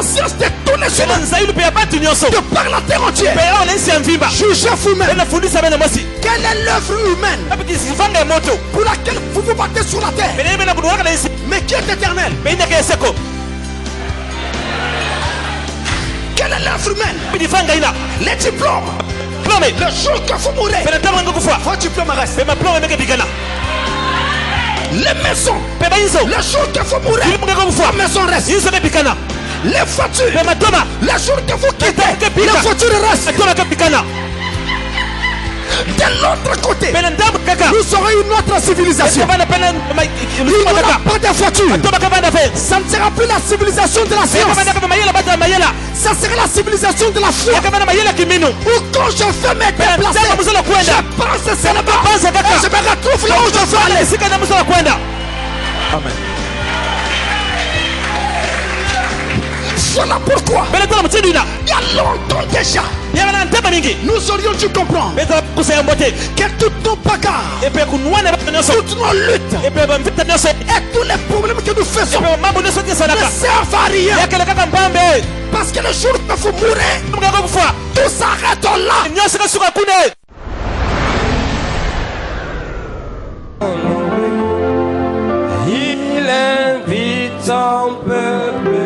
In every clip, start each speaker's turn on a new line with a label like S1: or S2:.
S1: conscience de tous les humains, de par la terre entière. Jugez vous-même. Quelle est l'œuvre humaine pour laquelle vous vous battez sur la terre, mais qui est éternelle? Quelle est l'œuvre humaine? Les diplômes. Le jour que vous mourrez, vos diplômes restent. Les maisons. Le jour que vous mourrez, vos maisons restent. Les voitures. Le jour que vous quittez, les voitures restent. De l'autre côté, nous aurons une autre civilisation. Il n'y aura pas de voiture. Ça ne sera plus la civilisation de la science. Ça sera la civilisation de la foi. Où quand je vais me déplacer, je pense que c'est là-bas. Et je me retrouve là où je veux aller. Amen. Voilà pourquoi, il y a longtemps déjà, nous aurions dû comprendre que toutes nos bagarres, toutes nos luttes et tous les problèmes que nous faisons ne servent à rien. Parce que le jour que vous mourrez, tout s'arrête là.
S2: Il invite son peuple.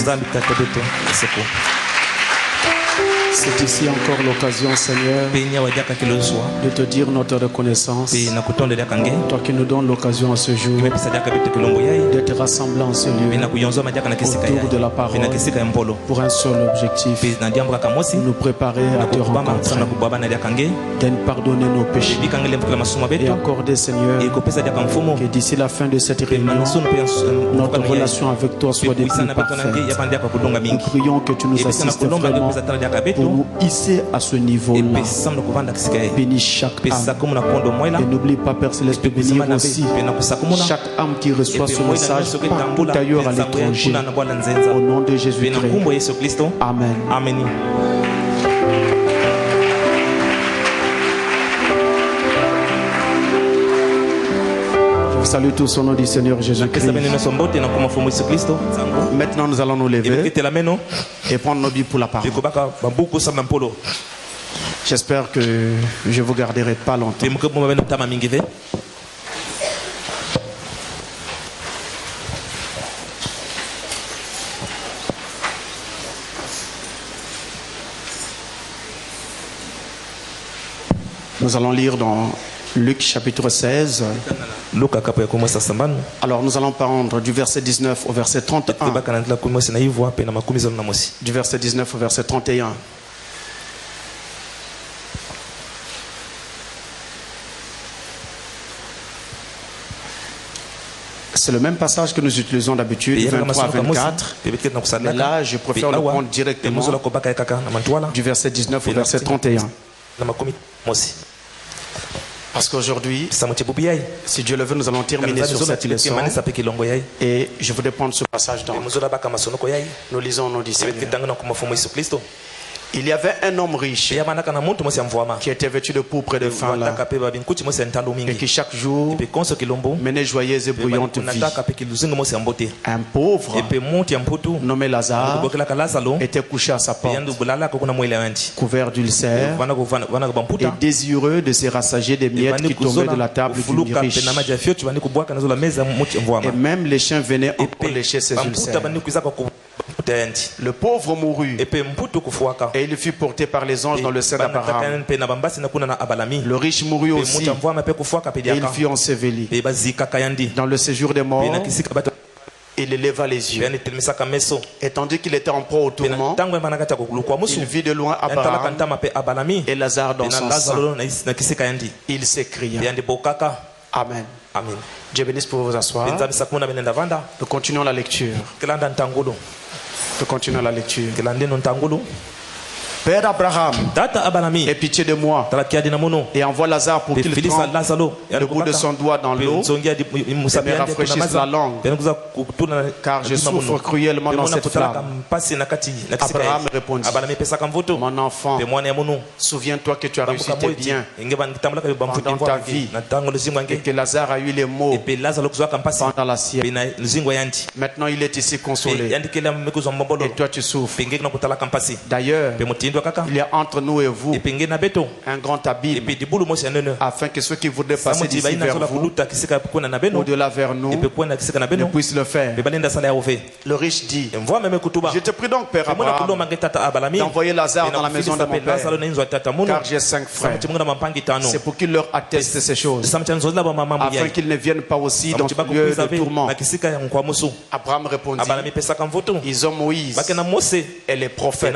S3: Dans le tête de toi, c'est quoi? C'est ici encore l'occasion, Seigneur, de te dire notre reconnaissance. Toi qui nous donnes l'occasion à ce jour d'être rassemblés en ce lieu autour de la parole pour un seul objectif, nous préparer à te rencontrer, de nous pardonner nos péchés et accorder, Seigneur, que d'ici la fin de cette réunion, notre relation avec toi soit des plus parfaite. Nous prions que tu nous assistes vraiment pour nous hisser à ce niveau-là. Bénis chaque âme. Et n'oublie pas, Père Céleste, de bénir aussi chaque âme qui reçoit ce message partout ailleurs à l'étranger. Au nom de Jésus-Christ. Amen.
S1: Amen.
S3: Salut tous au nom du Seigneur Jésus-Christ. Maintenant nous allons nous lever et prendre nos billes pour la parole. J'espère que je ne vous garderai pas longtemps. Nous allons lire dans Luc chapitre 16. Alors nous allons prendre du verset 19 au verset 31. Du verset 19 au verset 31. C'est le même passage que nous utilisons d'habitude, 23 à 24. Mais là, je préfère le prendre directement du verset 19 au verset 31. Parce qu'aujourd'hui, si Dieu le veut, nous allons terminer sur cette leçon. Et je voudrais prendre ce passage dans. Nous lisons nos disciples. Il y avait un homme riche qui était vêtu de pourpre et de fin lin et qui chaque jour menait joyeuse et bruyante vie. Un pauvre nommé Lazare était couché à sa porte, couvert d'ulcères et désireux de se rassager des miettes qui tombaient de la table du riche. Et même les chiens venaient encore lécher ses ulcères. Le pauvre mourut et il fut porté par les anges dans le sein d'Abraham. Le riche mourut aussi et il fut enseveli. Dans le séjour des morts, il éleva les yeux. Et tandis qu'il était en proie au tourment, il vit de loin Abraham et Lazare dans son sein. Il s'écria. Amen.
S1: Amen.
S3: Dieu bénisse pour vous asseoir. Nous continuons la lecture. Nous continuons la lecture. Père Abraham, aie pitié de moi et envoie Lazare pour qu'il trempe le bout de son doigt dans l'eau et me rafraîchisse la langue, car je souffre cruellement dans cette flamme. Abraham répondit: Mon enfant, souviens-toi que tu as réussi tes biens pendant ta vie et que Lazare a eu les maux pendant la sienne. Maintenant il est ici consolé et toi tu souffres. D'ailleurs, il y a entre nous et vous un grand abîme, afin que ceux qui voudraient passer d'ici vers vous au-delà vers nous ne puissent le faire. Le riche dit: Je te prie donc, Père Abraham, d'envoyer Lazare dans la maison de mon père, car j'ai 5 frères. C'est pour qu'il leur atteste ces choses, afin qu'ils ne viennent pas aussi dans ce lieu de tourment. Abraham répondit: Ils ont Moïse et les prophètes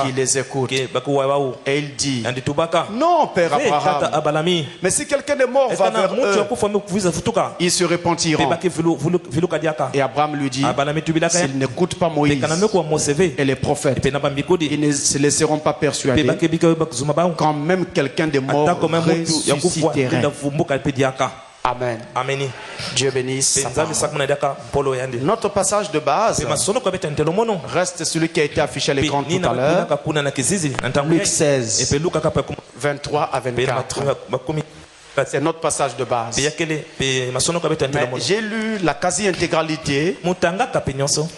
S3: qui les écoutent. Et il dit: Non, Père Abraham, mais si quelqu'un est mort va vers eux, ils se repentiront. Et Abraham lui dit: S'ils n'écoutent pas Moïse et les prophètes, ils ne se laisseront pas persuader quand même quelqu'un de mort ressusciterait. Amen.
S1: Amen.
S3: Dieu bénisse. Notre passage de base reste celui qui a été affiché à l'écran tout à l'heure. Luc 16, 23 à 24. C'est notre passage de base. Mais j'ai lu la quasi-intégralité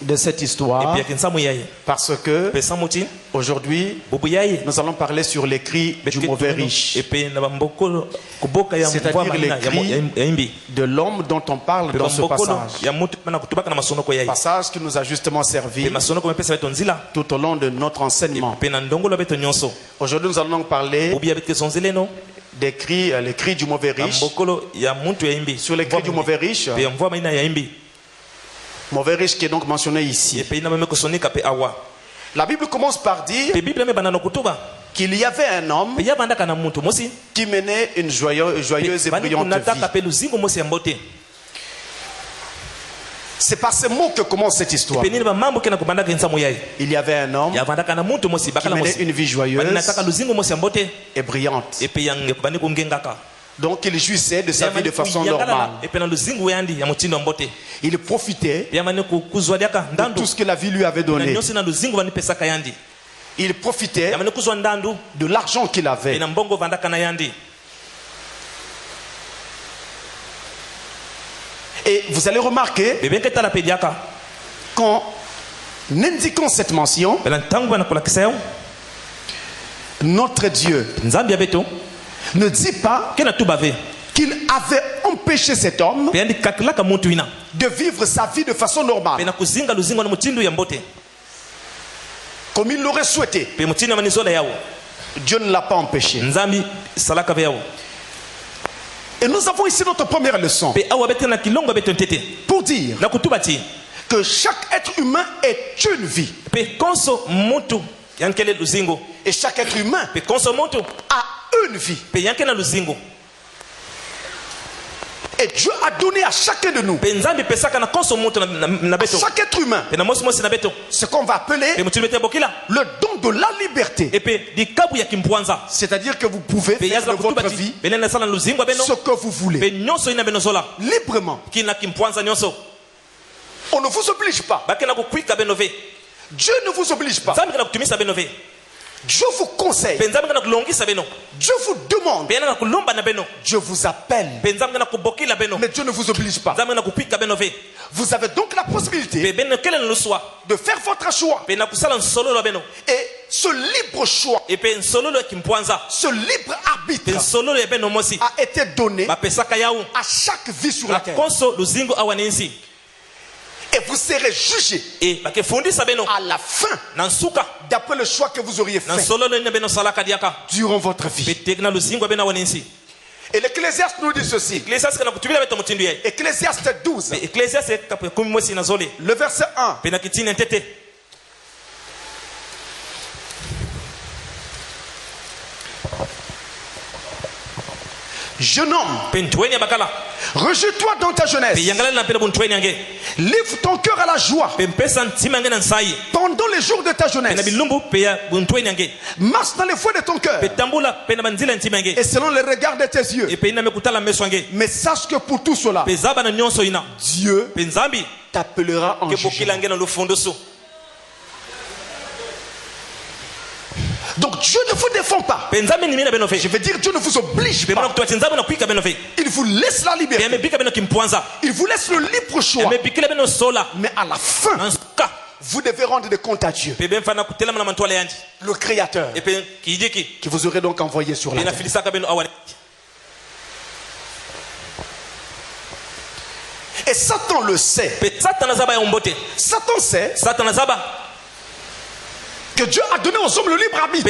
S3: de cette histoire parce que aujourd'hui, nous allons parler sur les cris du mauvais riche. C'est-à-dire les cris de l'homme dont on parle dans ce passage. Passage qui nous a justement servi tout au long de notre enseignement. Aujourd'hui, nous allons donc parler des cris, les cris du mauvais riche. Sur les cris du mauvais riche, mauvais riche qui est donc mentionné ici. La Bible commence par dire qu'il y avait un homme qui menait une joyeuse et brillante vie. C'est par ces mots que commence cette histoire. Il y avait un homme qui menait une vie joyeuse et brillante. Donc il jouissait de sa vie de façon normale. Il profitait de tout ce que la vie lui avait donné. Il profitait de l'argent qu'il avait. Et vous allez remarquer qu'en indiquant cette mention, notre Dieu ne dit pas qu'il avait empêché cet homme de vivre sa vie de façon normale, comme il l'aurait souhaité. Dieu ne l'a pas empêché. Et nous avons ici notre première leçon pour dire que chaque être humain est une vie. Et chaque être humain a une vie. Et Dieu a donné à chacun de nous, à chaque être humain, ce qu'on va appeler le don de la liberté. C'est-à-dire que vous pouvez faire de votre vie ce que vous voulez, librement. On ne vous oblige pas. Dieu ne vous oblige pas. Dieu vous conseille. Dieu vous demande. Dieu vous appelle. Mais Dieu ne vous oblige pas. Vous avez donc la possibilité de faire votre choix. Et ce libre choix, ce libre arbitre a été donné à chaque vie sur la terre. Et vous serez jugé à la fin d'après le choix que vous auriez fait durant votre vie. Et l'Ecclésiaste nous dit ceci. Ecclésiaste 12, le verset 1. Jeune homme, rejette-toi dans ta jeunesse. Livre ton cœur à la joie pendant les jours de ta jeunesse. Marche dans les voies de ton cœur et selon les regards de tes yeux. Mais sache que pour tout cela, Dieu t'appellera en jugement. Donc Dieu ne vous défend pas. Je veux dire, Dieu ne vous oblige pas. Il vous laisse la liberté. Il vous laisse le libre choix. Mais à la fin, vous devez rendre des comptes à Dieu, le Créateur, qui vous aurait donc envoyé sur la terre. Et Satan le sait. Satan sait que Dieu a donné aux hommes le libre arbitre.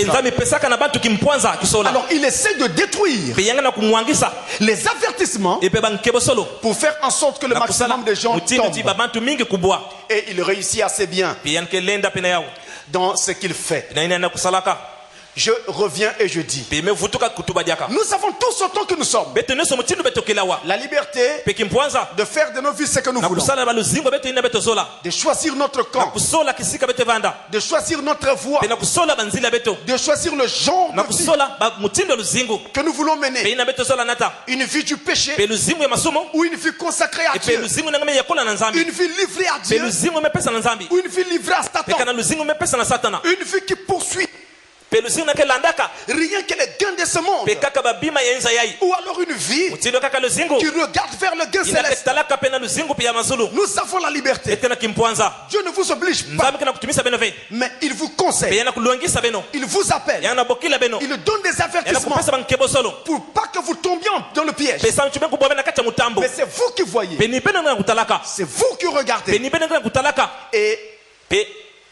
S3: Alors il essaie de détruire les avertissements pour faire en sorte que le maximum de gens tombent. Et il réussit assez bien dans ce qu'il fait. Je reviens et je dis, nous avons tous autant que nous sommes la liberté de faire de nos vies ce que nous voulons, de choisir notre camp, de choisir notre voie, de choisir le genre de vie que nous voulons mener, une vie du péché ou une vie consacrée à Dieu, une vie livrée à Dieu ou une vie livrée à Satan, une vie qui poursuit
S1: Rien que les gains de ce monde. Ou alors une vie qui regarde vers le gain céleste. Nous avons la liberté. Dieu ne vous oblige pas. Mais il vous conseille. Il vous appelle. Il donne des avertissements pour pas que vous tombiez dans le piège. Mais c'est vous qui voyez. C'est vous qui regardez. Et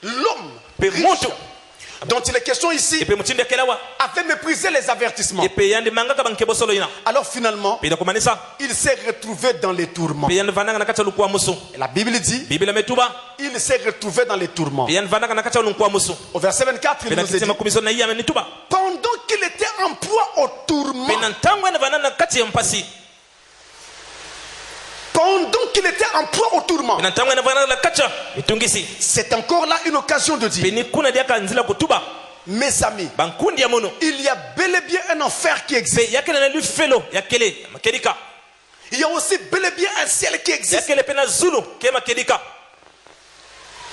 S1: l'homme riche dont il est question ici avait méprisé les avertissements. Alors finalement, il s'est retrouvé dans les tourments. Et la Bible dit, il s'est retrouvé dans les tourments. Au verset 24, il nous est dit, pendant qu'il était en proie au tourment, pendant qu'il était en proie au tourment, c'est encore là une occasion de dire, mes amis, il y a bel et bien un enfer qui existe. Il y a aussi bel et bien un ciel qui existe.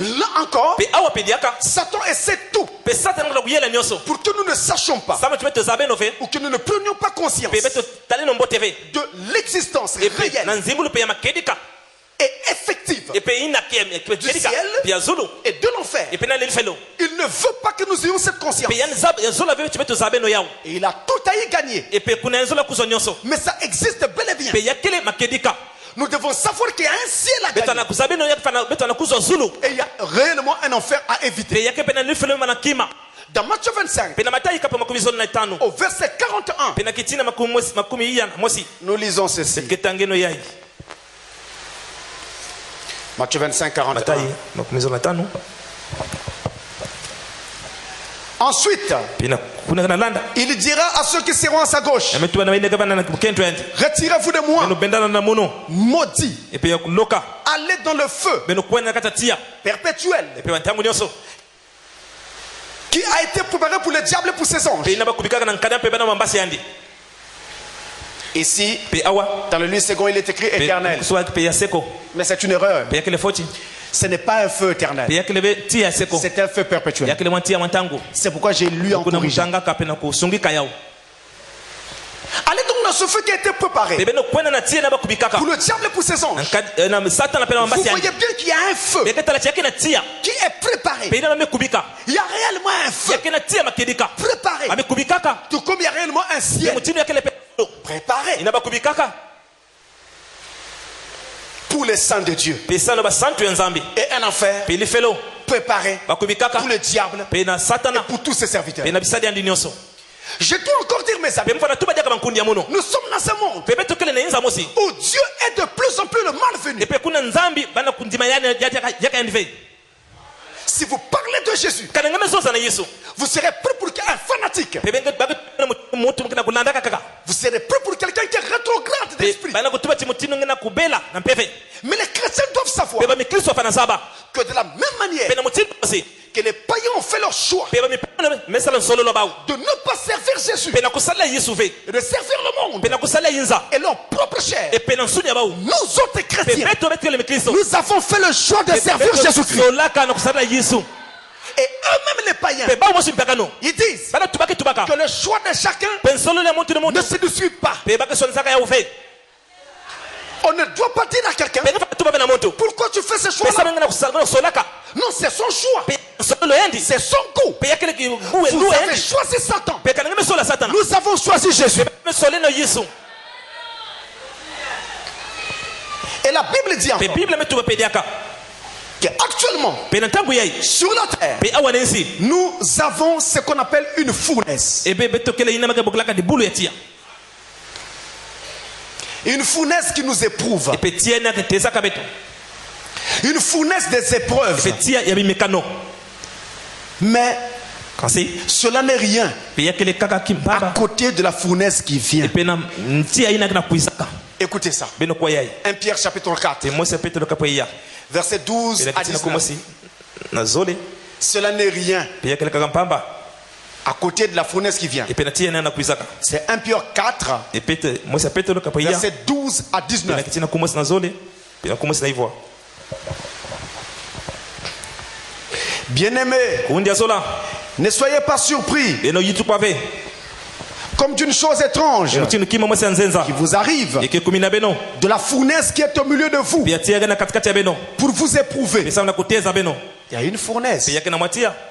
S1: Là encore, Satan essaie tout pour que nous ne sachions pas ou que nous ne prenions pas conscience de l'existence réelle et effective du ciel et de l'enfer. Il ne veut pas que nous ayons cette conscience. Et il a tout à y gagner. Mais ça existe bel et bien. Nous devons savoir qu'il y a un ciel à gagner. Et il y a réellement un enfer à éviter. Dans Matthieu 25, au verset 41, nous lisons ceci. Matthieu 25, 41. Ensuite, il dira à ceux qui seront à sa gauche, retirez-vous de moi, maudits, allez dans le feu perpétuel qui a été préparé pour le diable et pour ses anges. Ici, dans le livre second, il est écrit éternel. Mais c'est une erreur. Ce n'est pas un feu éternel. C'est un feu perpétuel. C'est pourquoi j'ai lu en corrigeant. Allez donc dans ce feu qui a été préparé pour le diable et pour ses anges. Vous voyez bien qu'il y a un feu qui est préparé. Il y a réellement un feu préparé. Tout comme il y a réellement un ciel préparé pour les saints de Dieu. Et un enfer préparé pour le diable et pour tous ses serviteurs. Je dois encore dire, mes amis, nous sommes dans ce monde où Dieu est de plus en plus le malvenu. Si vous parlez de Jésus, vous serez prêt pour un fanatique. Vous serez prêt pour quelqu'un qui est rétrograde d'esprit. Mais les chrétiens doivent savoir que de la même manière que les païens ont fait leur choix de ne pas servir Jésus et de servir le monde et leur propre chair, nous autres chrétiens, nous avons fait le choix de servir Jésus-Christ. Et eux-mêmes les païens, ils disent que le choix de chacun ne se discute pas. On ne doit pas dire à quelqu'un, pourquoi tu fais ce choix-là? Non, c'est son choix. C'est son goût. Vous avez choisi Satan. Nous avons choisi Jésus. Et la Bible dit encore qu'actuellement, sur la terre, nous avons ce qu'on appelle une fournaise. Une fournaise qui nous éprouve. Une fournaise des épreuves. Mais cela n'est rien à côté de la fournaise qui vient. Écoutez ça. 1 Pierre chapitre 4. Verset 12 à 19. Cela n'est rien à côté de la fournaise qui vient. C'est 1 Pierre 4, verset 12 à 19. Bien-aimés,
S3: Ne soyez pas surpris comme d'une chose étrange qui vous arrive, de la fournaise qui est au milieu de vous pour vous éprouver. Il y a une fournaise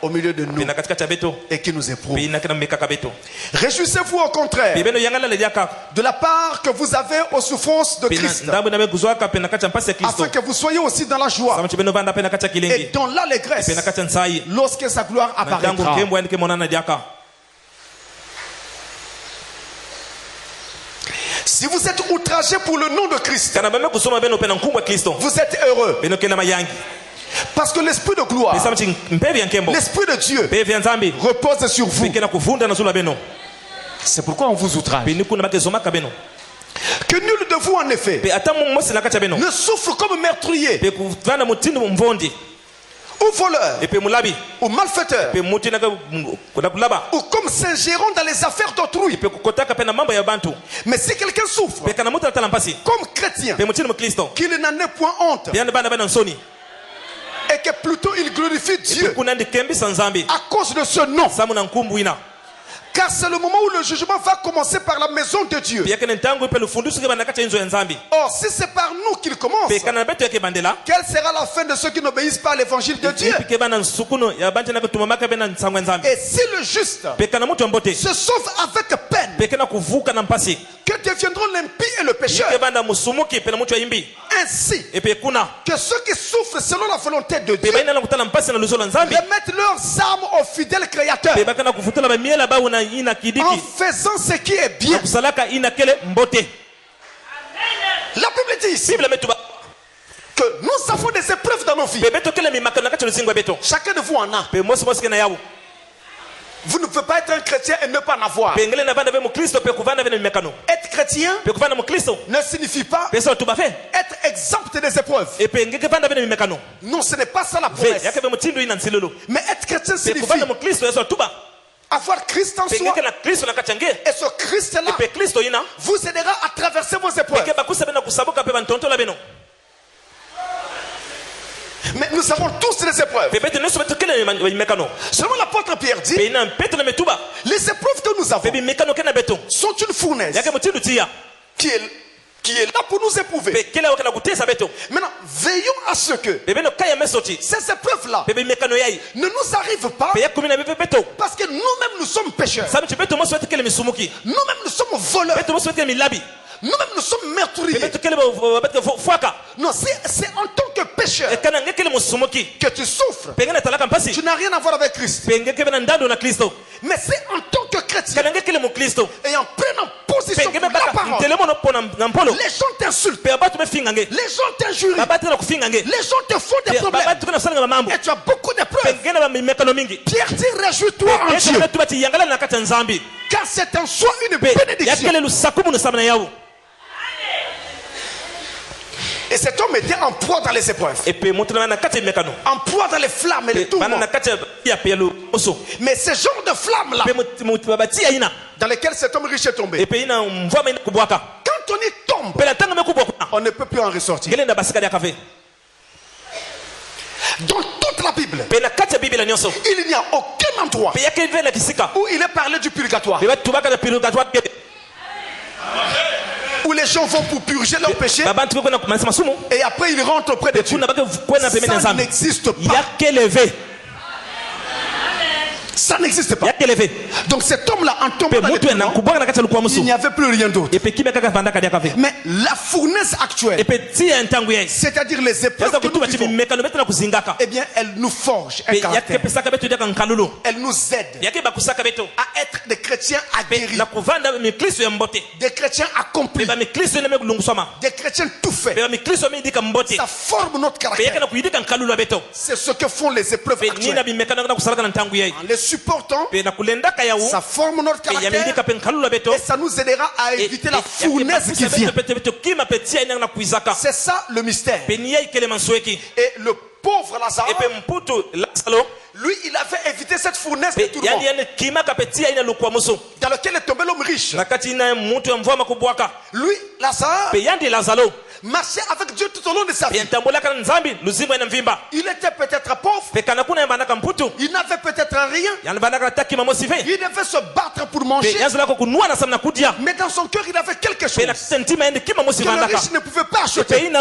S3: au milieu de nous et qui nous éprouve. Réjouissez-vous au contraire de la part que vous avez aux souffrances de Christ, afin que vous soyez aussi dans la joie et dans l'allégresse lorsque sa gloire apparaîtra. Si vous êtes outragé pour le nom de Christ, vous êtes heureux. Parce que l'esprit de gloire, l'esprit de Dieu repose sur vous. C'est pourquoi on vous outrage. Que nul de vous en effet ne souffre comme meurtrier ou voleur ou malfaiteur ou comme s'ingérant dans les affaires d'autrui. Mais si quelqu'un souffre comme chrétien, qu'il n'en ait point honte et que plutôt il glorifie Dieu à cause de ce nom. Car c'est le moment où le jugement va commencer par la maison de Dieu. Or, si c'est par nous qu'il commence, quelle sera la fin de ceux qui n'obéissent pas à l'évangile de Dieu? Et si le juste se sauve avec peine, que deviendront l'impie et le pécheur? Ainsi que ceux qui souffrent selon la volonté de Dieu remettent leurs âmes au fidèle Créateur en faisant ce qui est bien. La Bible dit ici que nous avons des épreuves dans nos vies. Chacun de vous en a. Vous ne pouvez pas être un chrétien et ne pas en avoir. Être chrétien ne signifie pas être exempt des épreuves. Non, ce n'est pas ça la promesse. Mais être chrétien signifie avoir Christ en soi. Et ce Christ-là vous aidera à traverser vos épreuves. Mais nous avons tous des épreuves. Seulement l'apôtre Pierre dit, les épreuves que nous avons sont une fournaise qui est là pour nous éprouver. Maintenant, veillons à ce que ces épreuves-là ne nous arrivent pas, parce que nous-mêmes nous sommes pécheurs. Nous-mêmes nous sommes voleurs. Nous-mêmes nous sommes meurtriers. Non, c'est en tant que pécheur que tu souffres. Tu n'as rien à voir avec Christ. Mais c'est en tant que chrétien et en prenant position pour la parole, les gens t'insultent, les gens t'injurient, les gens te font des problèmes et tu as beaucoup d'épreuves. Pierre dit, réjouis-toi en Dieu, car c'est en soi une bénédiction. Et cet homme était en proie dans les épreuves, en proie dans les flammes et les tourments. Mais ce genre de flammes-là dans lesquelles cet homme riche est tombé, quand on y tombe, on ne peut plus en ressortir. Dans toute la Bible, il n'y a aucun endroit où il est parlé du purgatoire, où les gens vont pour purger leurs péchés et après ils rentrent auprès de Dieu. Ça n'existe pas. Ça n'existe pas. Donc cet homme-là, en tombant dans les tourments, il n'y avait plus rien d'autre. Mais la fournaise actuelle, c'est-à-dire les épreuves que nous vivons, eh bien, elle nous forge un caractère. Elle nous aide à être des chrétiens aguerris, des chrétiens accomplis, des chrétiens tout faits. Ça forme notre caractère. C'est ce que font les épreuves actuelles. En les supportant, ça forme notre caractère et ça nous aidera à éviter la fournaise qui vient. C'est ça le mystère. Et le pauvre Lazare, lui, il avait évité cette fournaise de tourment dans lequel est tombé l'homme riche. Lui, Lazare, marchait avec Dieu tout au long de sa vie. Il était peut-être pauvre. Il n'avait peut-être rien. Il devait se battre pour manger. Mais dans son cœur, il avait quelque chose que le riche ne pouvait pas acheter.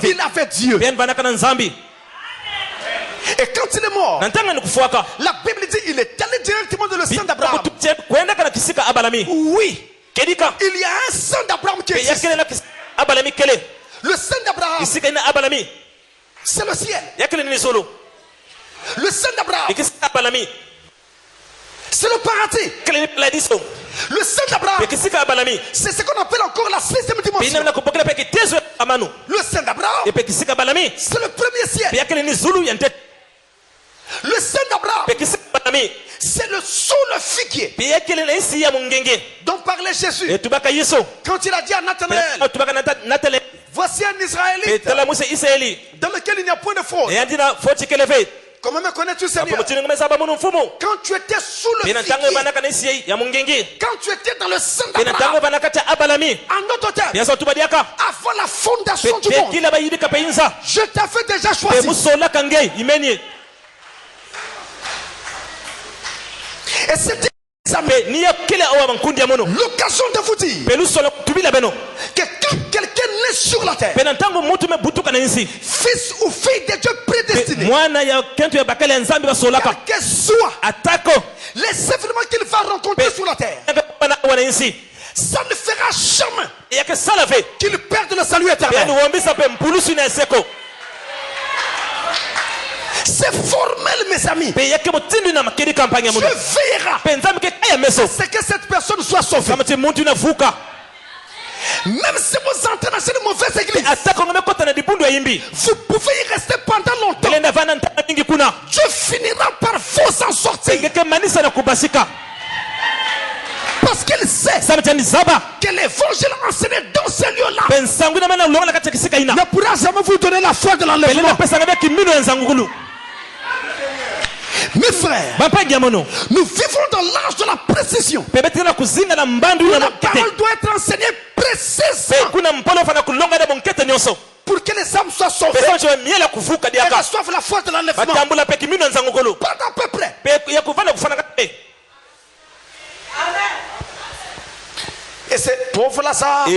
S3: Il avait Dieu. Et quand il est mort, la Bible dit qu'il est allé directement dans le sein d'Abraham. Oui, il y a un sein d'Abraham qui existe. Le sein d'Abraham, c'est le ciel. Le sein d'Abraham, c'est le paradis. Le sein d'Abraham, c'est ce qu'on appelle encore la 6e dimension. Le sein d'Abraham, c'est le premier ciel. Le sein d'Abraham, c'est le sous le figuier dont parlait Jésus. Quand il a dit à Nathanaël, voici un Israélite dans lequel il n'y a point de faute. Comment me connais-tu, Seigneur? Quand tu étais sous le figuier, quand tu étais dans le sein d'Abraham, en notre terme, avant la fondation du monde, je t'avais déjà choisi. Et c'était l'occasion de vous dire que quand quelqu'un naît sur la terre, fils ou fille de Dieu prédestiné, quel que soit les événements qu'il va rencontrer sur la terre, ça ne fera jamais qu'il perde le salut éternel. C'est formel, mes amis. Dieu veillera c'est que cette personne soit sauvée. Même si vous entrez dans une mauvaise église, vous pouvez y rester pendant longtemps. Dieu finira par vous en sortir. Parce qu'il sait que l'évangile enseigné dans ce lieu-là ne pourra jamais vous donner la foi de l'enlèvement. Mes frères, nous vivons dans l'âge de la précision. La parole doit être enseignée précisément pour que les âmes soient sauvées et reçoivent la foi de l'enlèvement. Pas d'à peu près. Et ce pauvre Lazare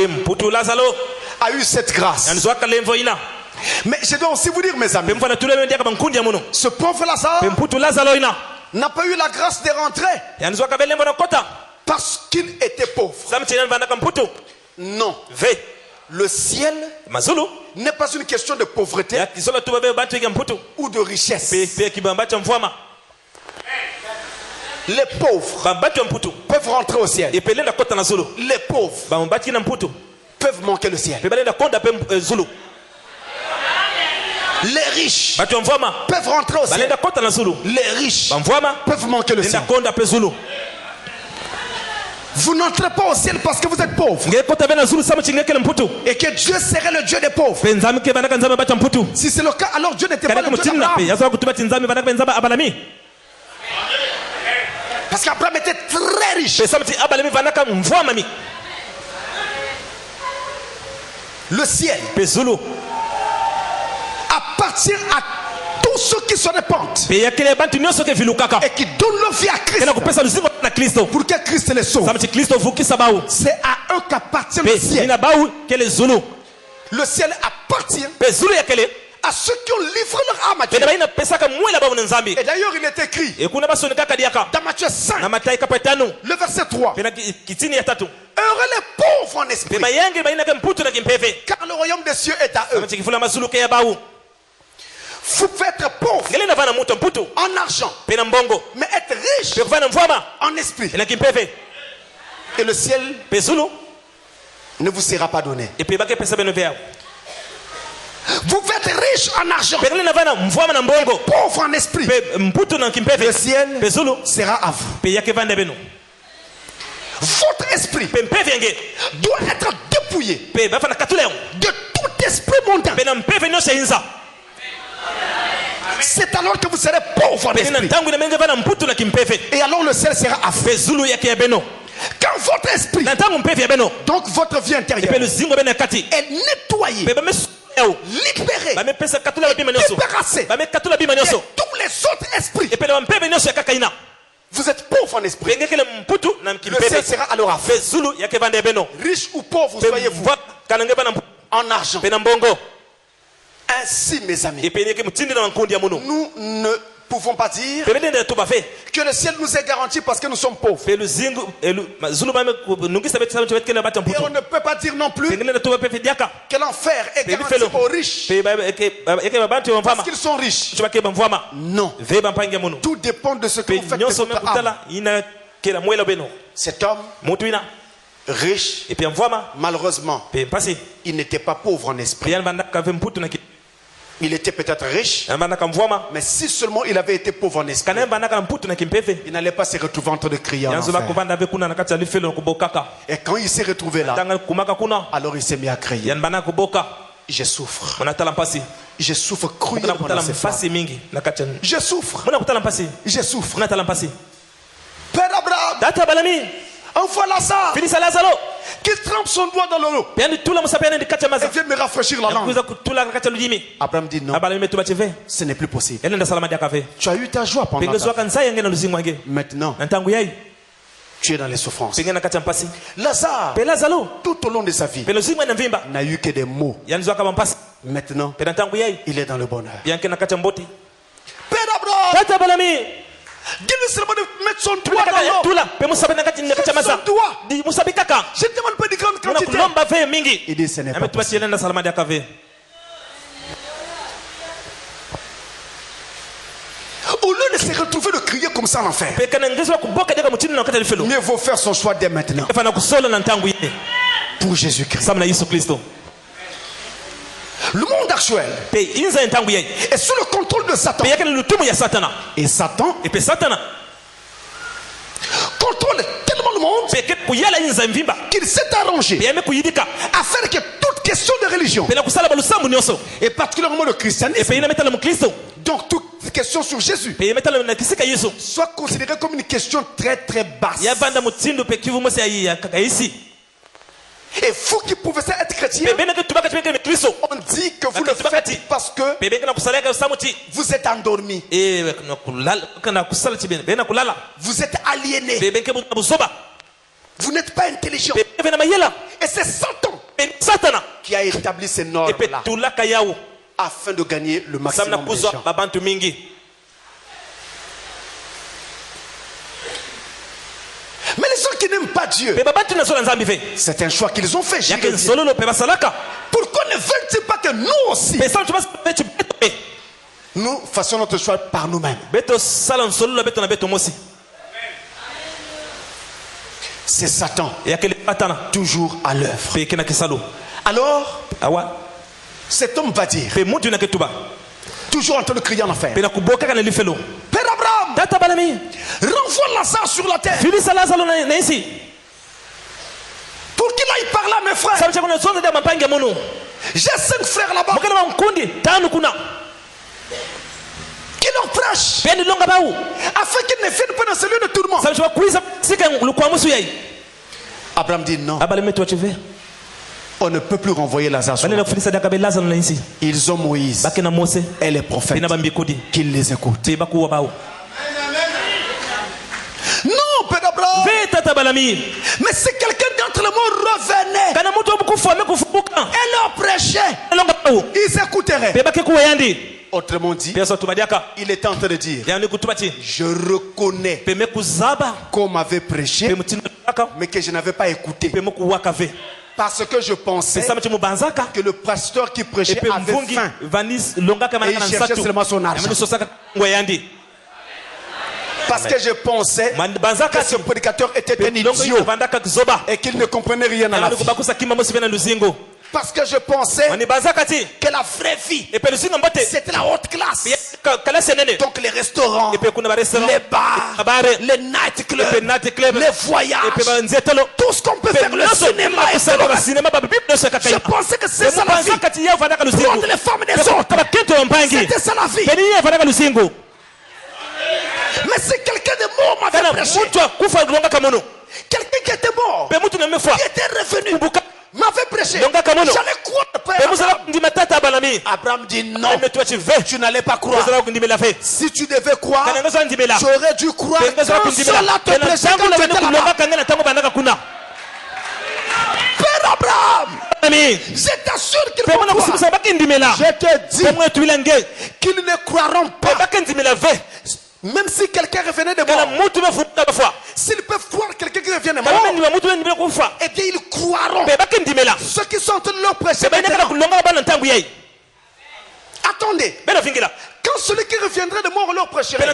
S3: a eu cette grâce. Mais je dois aussi vous dire, mes amis, ce pauvre Lazare n'a pas eu la grâce de rentrer parce qu'il était pauvre. Non. Le ciel n'est pas une question de pauvreté ou de richesse. Les pauvres peuvent rentrer au ciel. Les pauvres peuvent manquer le ciel. Les riches peuvent rentrer au ciel. Les riches peuvent manquer le ciel. Vous n'entrez pas au ciel parce que vous êtes pauvre et que Dieu serait le Dieu des pauvres. Si c'est le cas, alors Dieu n'était pas le Dieu d'Abraham. Parce qu'Abraham était très riche. Le ciel appartient à tous ceux qui se répandent et qui donnent leur vie à Christ pour que Christ les sauve. C'est à eux qu'appartient le ciel. Le ciel appartient à ceux qui ont livré leur âme à Dieu. Et d'ailleurs il est écrit dans Matthieu 5 le verset 3, heureux les pauvres en esprit, car le royaume des cieux est à eux. Vous pouvez être pauvre en argent, mais être riche en esprit, et le ciel ne vous sera pas donné. Vous pouvez être riche en argent, pauvre en esprit, le ciel sera à vous. Votre esprit doit être dépouillé de tout esprit mondain. C'est alors que vous serez pauvre en esprit. Et alors le ciel sera à vous.
S1: Quand votre esprit, donc votre vie intérieure, est nettoyée, libérée, débarrassée de tous les autres esprits, vous êtes pauvre en esprit. Le ciel sera alors à fait. Riche ou pauvre, soyez-vous en argent. Ainsi, mes amis, nous ne pouvons pas dire que le ciel nous est garanti parce que nous sommes pauvres. Et on ne peut pas dire non plus que l'enfer est garanti aux riches parce qu'ils sont riches. Non. Tout dépend de ce que vous faites de votre âme. Cet homme riche, malheureusement, il n'était pas pauvre en esprit. Il était peut-être riche, mais si seulement il avait été pauvre en esprit, il n'allait pas se retrouver en train de crier en enfer. Et quand il s'est retrouvé là, alors il s'est mis à crier. Je souffre. Je souffre cruellement dans ces femmes. Je souffre. Je souffre. Père Abraham, envoie Lazare qui trempe son doigt dans l'eau et vient me rafraîchir la langue. Abraham dit non, ce n'est plus possible. Tu as eu ta joie pendant ta vie. Maintenant, tu es dans les souffrances. Lazare, tout au long de sa vie, n'a eu que des maux. Maintenant, il est dans le bonheur. Père Abraham, dis-lui seulement de mettre son doigt dans l'eau. Son doigt. Je ne demande pas de grande quantité. Il dit ce n'est pas possible. Au lieu de se retrouver de crier comme ça en enfer, mieux vaut faire son choix dès maintenant. Pour Jésus-Christ. Le monde actuel est sous le contrôle de Satan. Et Satan contrôle tellement le monde qu'il s'est arrangé à faire que toute question de religion, et particulièrement le christianisme, donc toute question sur Jésus, soit considérée comme une question très très basse. Et vous qui pouvez être chrétien, on dit que vous le faites parce que vous êtes endormi. Vous êtes aliéné. Vous n'êtes pas intelligent. Et c'est Satan qui a établi ces normes-là afin de gagner le maximum de gens. Mais les gens qui n'aiment pas Dieu, c'est un choix qu'ils ont fait. Pourquoi ne veulent-ils pas que nous aussi nous fassions notre choix par nous-mêmes? C'est Satan toujours à l'œuvre. Alors cet homme va dire, toujours en train de crier en enfer, Père Abraham, renvoie Lazare sur la terre pour qu'il aille par là, mes frères. J'ai 5 frères là-bas qui leur prêchent afin qu'ils ne viennent pas dans ce lieu de tourment. Abraham dit non, on ne peut plus renvoyer Lazare sur la terre. Ils ont Moïse et les prophètes qu'ils les écoutent. Non, Père Abraham, mais si quelqu'un d'entre les morts revenait et leur prêchait, ils écouteraient. Autrement dit, il est en train de dire, je reconnais qu'on m'avait prêché mais que je n'avais pas écouté parce que je pensais que le pasteur qui prêchait avait faim et il cherchait seulement son argent. Parce que je pensais que ce prédicateur était un idiot et qu'il ne comprenait rien à la vie. Parce que je pensais que la vraie vie, c'était la haute classe. Donc les restaurants, les bars, les nightclubs, les voyages, tout ce qu'on peut faire, le cinéma. Je pensais que c'est ça la vie. Prendre les femmes des autres, c'était ça la vie. Mais si quelqu'un de mort m'avait prêché Quelqu'un qui était mort, qui était revenu, m'avait prêché. J'allais croire. Abraham dit non, tu n'allais pas croire. Si tu devais croire, tu aurais dû croire quand cela te prêchait quand tu étais là-bas. Père Abraham, je t'assure qu'ils vont croire. Je te dis qu'ils ne croiront pas. Même si quelqu'un revenait de mort, s'ils peuvent croire quelqu'un qui revient de mort, eh bien ils croiront. Ceux qui sont en train de leur prêcher attendez, quand celui qui reviendrait de mort leur prêcherait, il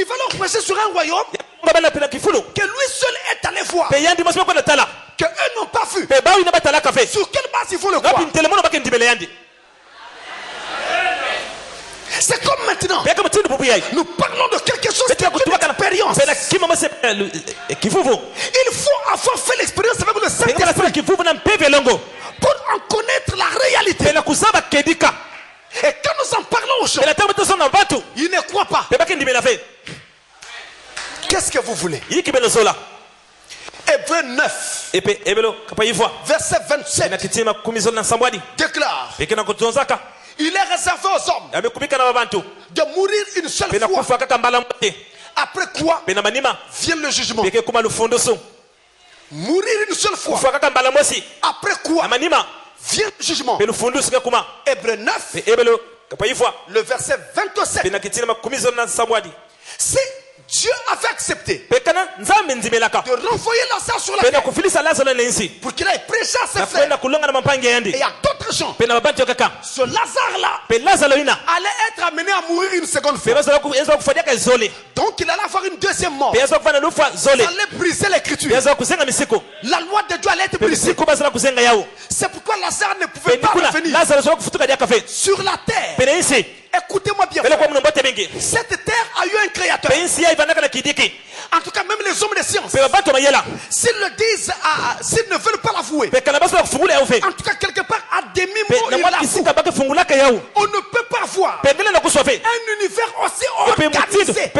S1: va leur prêcher sur un royaume que lui seul est allé voir, que eux n'ont pas vu. Sur quelle base il faut le croire? C'est comme maintenant. Nous parlons de quelque chose qui est une expérience. Il faut avoir fait l'expérience avec le Saint-Esprit pour en connaître la réalité. Et quand nous en parlons aux gens, ils ne croient pas. Qu'est-ce que vous voulez? Hébreux 9, verset 27 déclare: il est réservé aux hommes de mourir une seule fois. Après quoi vient le jugement. Mourir une seule fois. Après quoi vient le jugement. Hébreux 9, le verset 27. Si Dieu avait accepté de renvoyer Lazare sur la terre pour qu'il aille prêcher à ses frères, et à d'autres gens, ce Lazare-là allait être amené à mourir une seconde fois. Donc il allait avoir une deuxième mort. Ça allait briser l'écriture. La loi de Dieu allait être brisée. C'est pourquoi Lazare ne pouvait pas revenir sur la terre. Écoutez-moi bien. Cette terre a eu un créateur. En tout cas, même les hommes de science, s'ils le disent, s'ils ne veulent pas l'avouer, en tout cas, quelque part, à demi-mot, il l'avoue. On ne peut pas voir un univers aussi organisé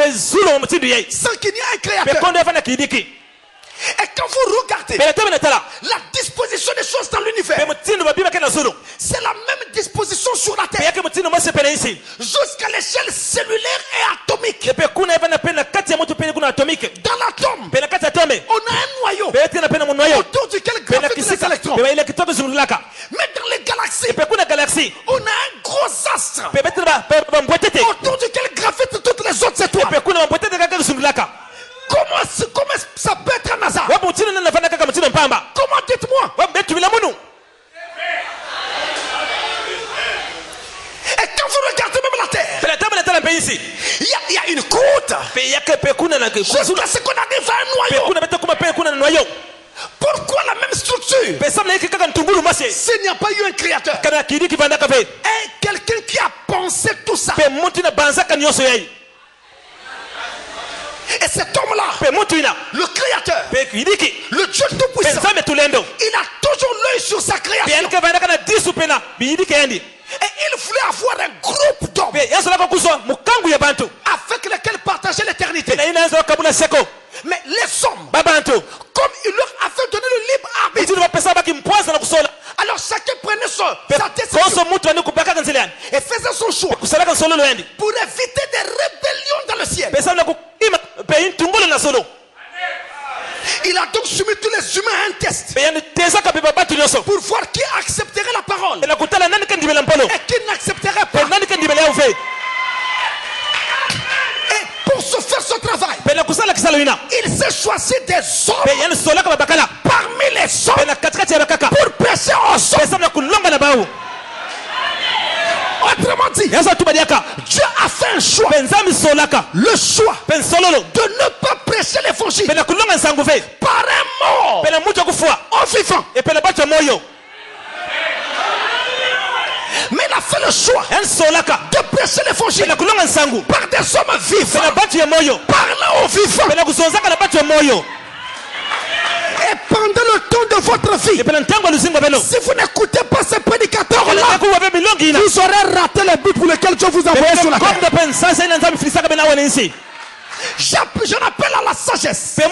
S1: sans qu'il y ait un créateur. Et quand vous regardez la disposition des choses dans l'univers, c'est la même disposition sur la terre, jusqu'à l'échelle cellulaire et atomique. Dans l'atome, on a un noyau autour duquel gravitent les électrons. Mais dans les galaxies, on a un gros astre autour duquel gravitent toutes les autres étoiles. Comment ça peut être un hasard? Comment dites-moi? Et quand vous regardez même la terre, il y a une croûte jusqu'à ce qu'on arrive à un noyau. Pourquoi la même structure s'il n'y a pas eu un créateur et quelqu'un qui a pensé tout ça? Et cet homme-là, le créateur, le Dieu tout-puissant, il a toujours l'œil sur sa création. Et il voulait avoir un groupe d'hommes avec lesquels partager l'éternité. Mais les hommes, comme il leur avait donné le libre arbitre, alors chacun prenait sa décision et faisait son choix pour éviter des rébellions dans le ciel. Il a donc soumis tous les humains à un test pour voir qui accepterait la parole et qui n'accepterait pas. Et pour se faire ce travail, il s'est choisi des hommes parmi les hommes pour prêcher aux hommes. Autrement dit, Dieu a fait un choix. Le choix de ne pas prêcher l'évangile par un mort en vivant. Mais il a fait le choix de prêcher l'évangile par des hommes vivants, parlant aux vivants. Et pendant le temps de votre vie, si vous n'écoutez pas ces prédicateurs-là, vous aurez raté le but pour lequel Dieu vous a envoyé sur la terre. J'en appelle à la sagesse et à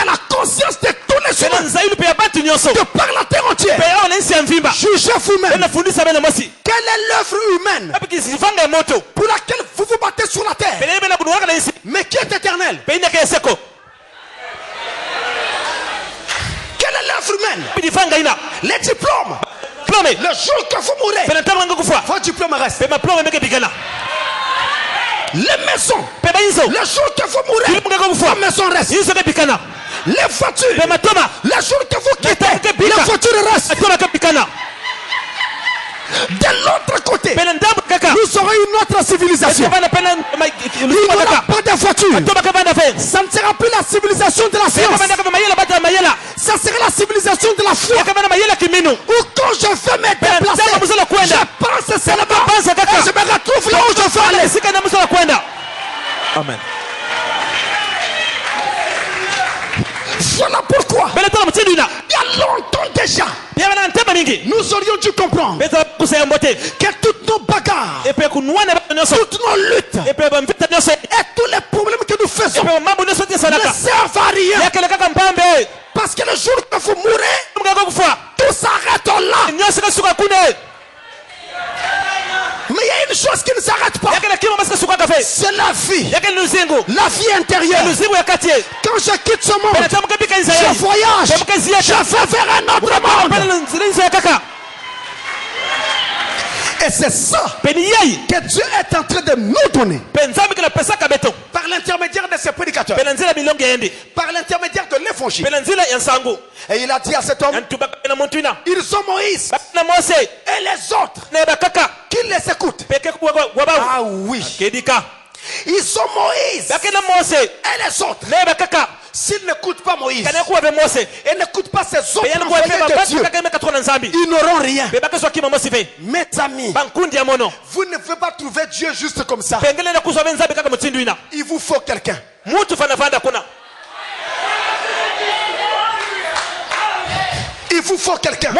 S1: la conscience de tous les humains de par la terre entière. Jugez vous-même. Quelle est l'œuvre humaine pour laquelle vous vous battez sur la terre, mais qui est éternelle? Quelle est l'œuvre humaine? Les diplômes. Le jour que vous mourrez, votre diplôme reste. Les maisons. Le jour que vous mourrez, votre maison reste. Les voitures. Le jour que vous quittez, les voitures restent. De l'autre côté, nous aurons une autre civilisation. Il n'y aura pas de voiture. Ça ne sera plus la civilisation de la science. Ça sera la civilisation de la foi. Ou quand je veux me déplacer, je pense seulement et je me retrouve là où je veux aller.
S3: Amen.
S1: Voilà pourquoi, il y a longtemps déjà, nous aurions dû comprendre que toutes nos bagarres, toutes nos luttes et tous les problèmes que nous faisons ne servent à rien. Parce que le jour que vous mourrez, tout s'arrête là. Mais il y a une chose qui ne s'arrête pas. C'est la vie. La vie intérieure. Quand je quitte ce monde, je voyage. Je vais vers un autre monde. Et c'est ça que Dieu est en train de nous donner. Par l'intermédiaire de ses prédicateurs. Par l'intermédiaire de l'évangile. Et il a dit à cet homme, ils sont Moïse et les autres qui les écoutent. Ah oui. Ils sont Moïse et les autres. S'ils n'écoutent pas Moïse et n'écoutent pas ces autres envoyés de Dieu, ils n'auront rien. Mes amis, vous ne pouvez pas trouver Dieu juste comme ça. Il vous faut quelqu'un. Il vous faut quelqu'un.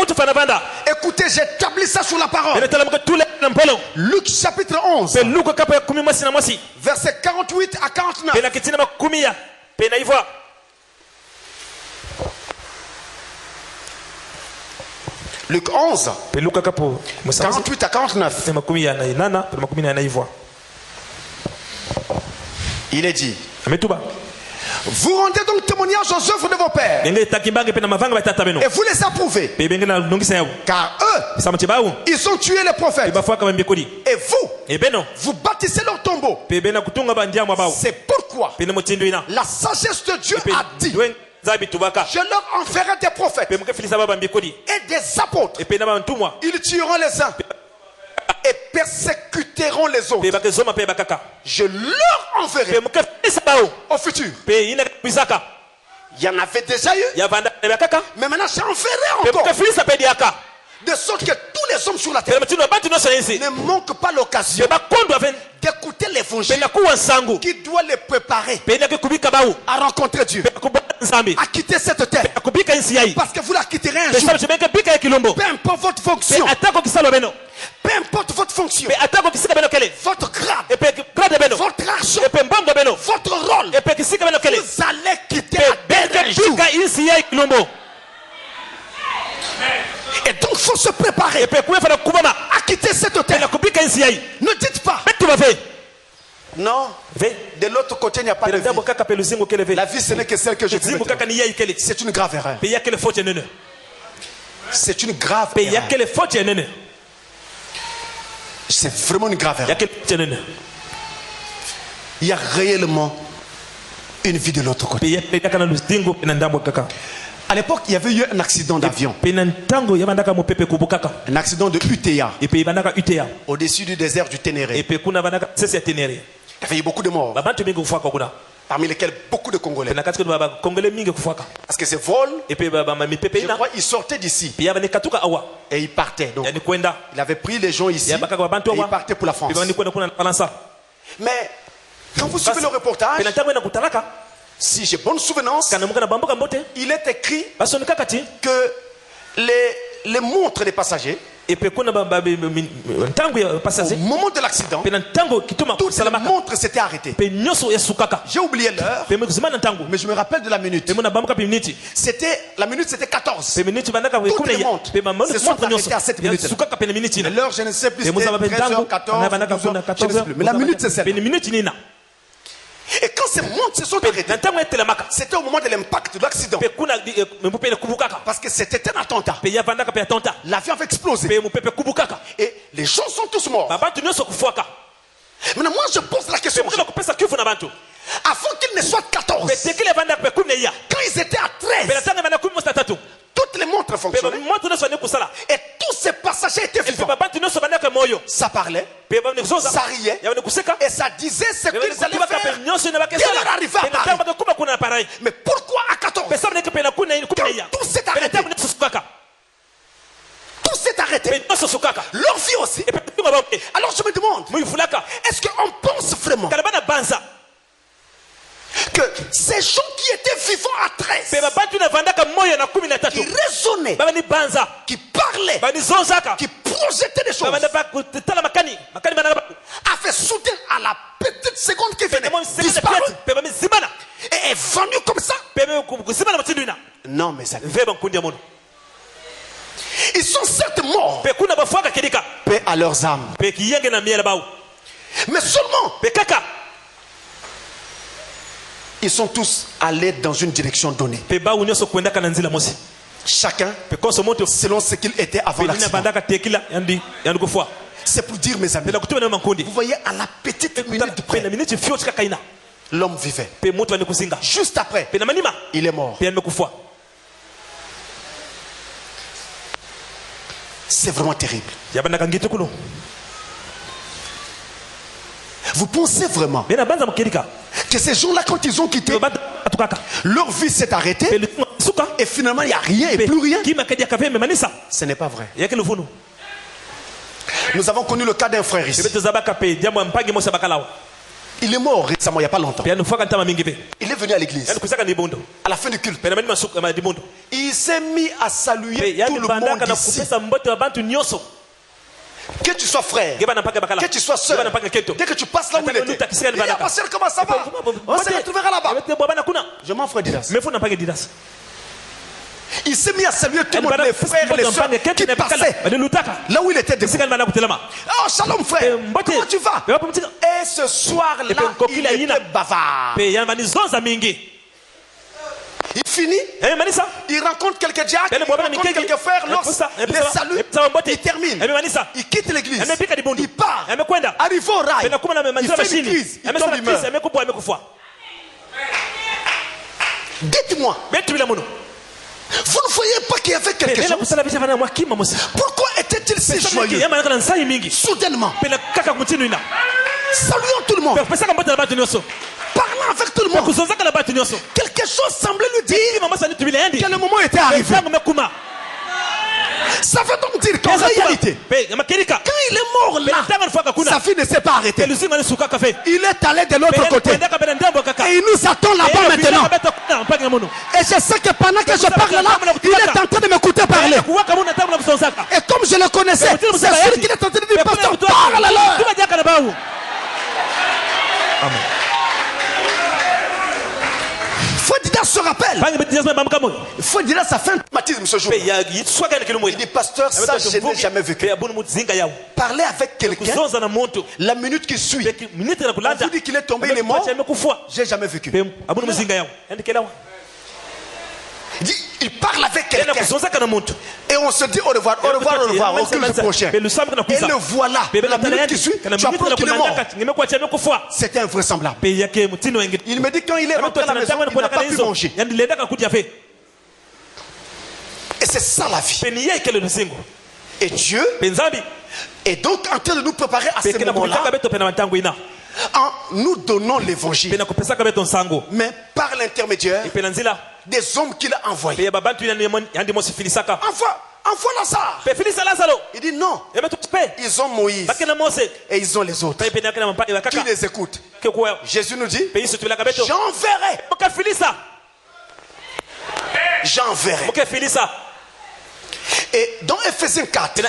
S1: Écoutez, j'établis ça sur la parole. Luc chapitre 11, verset 48 à 49. Luc 11, 48 à 49. Il est dit, vous rendez donc témoignage aux œuvres de vos pères et vous les approuvez, car eux, ils ont tué les prophètes et vous bâtissez leur tombeau. C'est pourquoi la sagesse de Dieu a dit, je leur enverrai des prophètes et des apôtres. Ils tueront les uns et persécuteront les autres. Je leur enverrai au futur. Il y en avait déjà eu, mais maintenant j'en ferai encore. De sorte que tous les hommes sur la terre ne manquent pas l'occasion d'écouter l'évangile qui doit les préparer à rencontrer Dieu, à quitter cette terre. Parce que vous la quitterez un jour. Peu importe votre fonction, peu importe votre fonction, votre grade, votre argent, votre rôle, vous allez quitter la terre un jour. Et donc il faut se préparer à quitter cette terre. Ne dites pas, non, de l'autre côté il n'y a pas de vie. La vie ce n'est que celle que je vis. C'est une grave erreur. C'est une grave erreur. C'est vraiment une grave erreur. Il y a réellement une vie de l'autre côté. À l'époque, il y avait eu un accident d'avion. Un accident de UTA. Au-dessus du désert du Ténéré. Il y avait eu beaucoup de morts. Parmi lesquels beaucoup de Congolais. Parce que ces vols, je crois, ils sortaient d'ici. Et ils partaient. Donc, il avait pris les gens ici. Et ils partaient pour la France. Mais quand vous suivez le reportage, si j'ai bonne souvenance, il est écrit que les montres des passagers
S3: moment de l'accident, toutes les montres s'étaient arrêtées. J'ai oublié l'heure, mais je me rappelle de la minute. La minute c'était 14. Toutes les montres se sont arrêtées à cette minute. L'heure, je ne sais plus, c'était 13h, 14, 12h, je ne sais plus. Mais la minute c'est celle-là. Et quand ces montres se sont arrêtées, c'était au moment de l'impact de l'accident. Parce que c'était un attentat. L'avion avait explosé. Et les gens sont tous morts. Maintenant, moi je pose la question. Avant qu'ils ne soient 14, quand ils étaient à 13, toutes les montres fonctionnaient. Et tous ces passagers étaient vivants. Ça parlait, ça riait, et ça disait ce qu'ils allaient faire dès leur arrivée à Paris. Mais pourquoi à 14? Quand tout s'est arrêté. Tout s'est arrêté. Leur vie aussi. Alors je me demande, est-ce qu'on pense vraiment que ces gens qui étaient vivants à 13, qui raisonnaient, qui parlaient, qui projetaient des choses, a fait soudain à la petite seconde qui venait disparu et est venu comme ça? Non, mais ça. Ils sont certes morts. Paix à leurs âmes. Mais seulement ils sont tous allés dans une direction donnée. Chacun selon ce qu'il était avant l'accident. C'est pour dire, mes amis, vous voyez, à la petite minute près, l'homme vivait. Juste après, il est mort. C'est vraiment terrible. Vous pensez vraiment que ces gens-là, quand ils ont quitté, leur vie s'est arrêtée et finalement il n'y a rien et plus rien? Ce n'est pas vrai. Nous avons connu le cas d'un frère ici. Il est mort récemment, il n'y a pas longtemps. Il est venu à l'église. À la fin du culte, il s'est mis à saluer tout le monde ici. Que tu sois frère, que tu sois soeur, dès que tu passes là où il était, il dit, ah, pasteur, comment ça va? On se retrouvera là-bas. Je m'en ferai Didas. Il s'est mis à saluer tout le monde, les frères, les soeurs qui passaient là où il était debout. Oh, shalom frère, comment tu vas? Et ce soir-là, il était bavard. Il finit, il rencontre quelques diacres, il rencontre quelques frères, les salue, il termine, il quitte l'église, il part, arrive au rail, il fait une crise, il tombe, il meurt. Dites-moi, vous ne voyez pas qu'il y avait quelque chose? Pourquoi était-il si joyeux soudainement? Saluons tout le monde, parlant avec tout le monde. Quelque chose semblait lui dire que le moment était arrivé. Ça veut donc dire qu'en réalité, quand il est mort là, sa vie ne s'est pas arrêtée. Il est allé de l'autre côté. Et il nous attend là-bas maintenant. Et je sais que pendant que je parle là, il est en train de m'écouter parler. Et comme je le connaissais, c'est sûr qu'il est en train de dire, pasteur, parle-leur. Amen. Fouadida se rappelle. Fouadida, ça fait un traumatisme ce jour. Il dit, pasteur, ça je n'ai jamais vécu. Parler avec quelqu'un, la minute qui suit, on vous dit qu'il est tombé, il est mort. J'ai jamais vécu. Il parle avec quelqu'un et on se dit au revoir, au revoir, au revoir, au culte prochain. Et le voilà, la minute qui suit, tu apprends qu'il est mort. C'était invraisemblable. Il me dit quand il est rentré à la maison, il n'a pas pu manger. Et c'est ça la vie. Et Dieu est donc en train de nous préparer à ce moment-là en nous donnant l'évangile, mais par l'intermédiaire des hommes qu'il a envoyés. Envoie Lazare. Il dit non. Ils ont Moïse et ils ont les autres. Qui les écoute? Jésus nous dit, j'enverrai. J'enverrai. Et dans Ephésiens 4,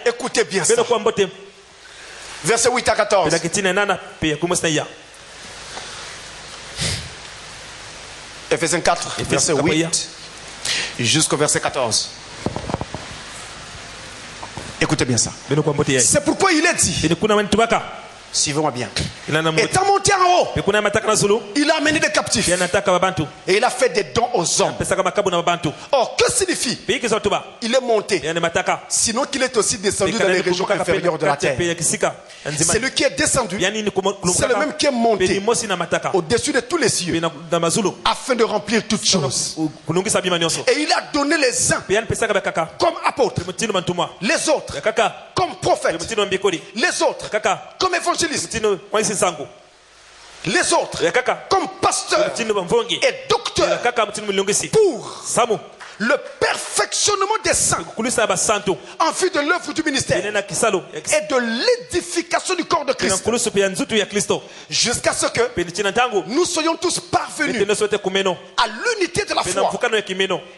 S3: écoutez bien ça. Verset 8 à 14. Ephésiens 4, verset 8 jusqu'au verset 14. Écoutez bien ça. C'est pourquoi il est dit, suivez-moi bien, étant monté en haut, il a amené des captifs et il a fait des dons aux hommes. Or, que signifie il est monté, sinon qu'il est aussi descendu dans les régions inférieures de la terre? C'est lui qui est descendu, c'est le même qui est monté au-dessus de tous les cieux afin de remplir toutes choses. Et il a donné les uns comme apôtres, les autres comme prophètes, les autres comme évangélistes, les autres comme pasteurs et docteurs pour le perfectionnement des saints en vue de l'œuvre du ministère et de l'édification du corps de Christ, jusqu'à ce que nous soyons tous parvenus à l'unité de la foi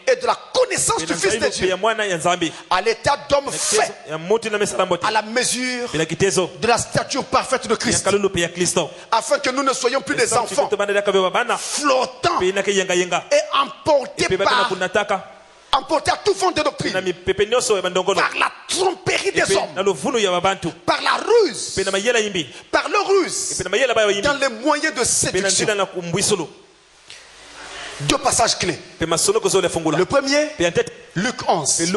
S3: et de la connaissance du Fils de Dieu, à l'état d'homme fait à la mesure de la stature parfaite de Christ, afin que nous ne soyons plus des enfants flottants et emportés à tout fond de doctrine par la tromperie des hommes, par la ruse, par leur ruse, dans les moyens de séduction. Deux passages clés. Le premier, Luc 11,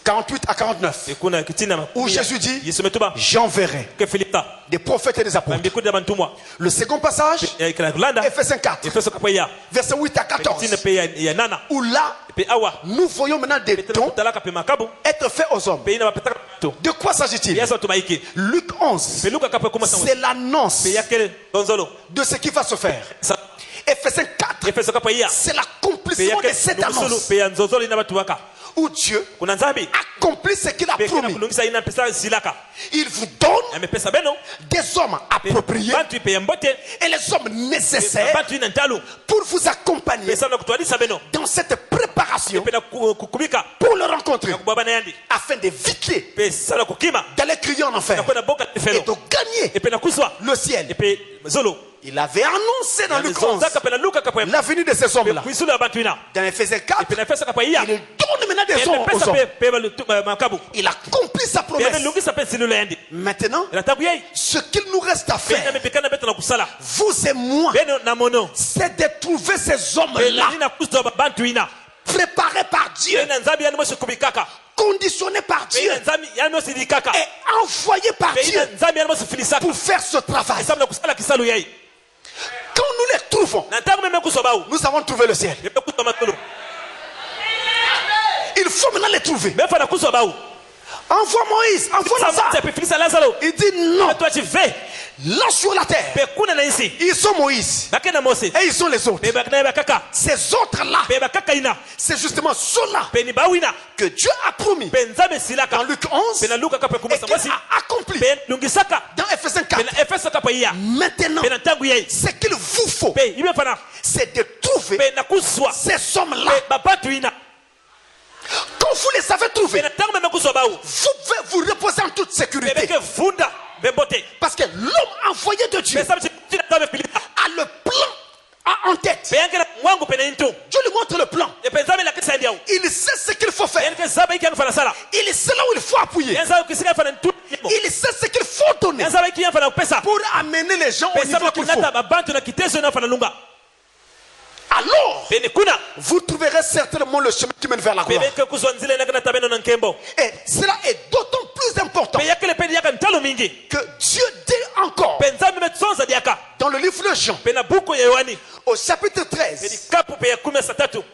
S3: 48 à 49, où Jésus dit, j'enverrai des prophètes et des apôtres. Le second passage, Ephésiens 4, verset 8 à 14, où là, nous voyons maintenant des dons être faits aux hommes. De quoi s'agit-il? Luc 11, c'est l'annonce de ce qui va se faire. Ephésiens 4, c'est l'accomplissement de cette annonce où Dieu accomplit ce qu'il a promis. Il vous donne des hommes appropriés et les hommes nécessaires pour vous accompagner dans cette préparation pour le rencontrer, afin d'éviter d'aller crier en enfer et de gagner le ciel. Il avait annoncé dans Luc 11 la venue de ces hommes-là. Dans Ephésiens 4, il donne maintenant des hommes aux hommes. Il accomplit sa promesse. Maintenant, ce qu'il nous reste à faire, vous et moi, c'est de trouver ces hommes-là, préparés par Dieu, conditionnés par Dieu et envoyés par Dieu pour faire ce travail. Quand nous les trouvons, nous avons trouvé le ciel. Il faut maintenant les trouver. Envoie Moïse, envoie Lazare. Il dit non. Là sur la terre, ils sont Moïse et ils sont les autres. Ces autres-là, c'est justement ceux-là que Dieu a promis dans Luc 11 et qu'il a accompli dans Ephésiens 4. Maintenant, ce qu'il vous faut, c'est de trouver ces hommes-là. Quand vous les avez trouvés, vous pouvez vous reposer en toute sécurité. Parce que l'homme envoyé de Dieu a le plan en tête. Dieu lui montre le plan. Il sait ce qu'il faut faire. Il sait là où il faut appuyer. Il sait ce qu'il faut donner pour amener les gens au niveau qu'il faut. Alors, vous trouverez certainement le chemin qui mène vers la gloire. Et cela est d'autant plus important que Dieu dit encore dans le livre de Jean, au chapitre 13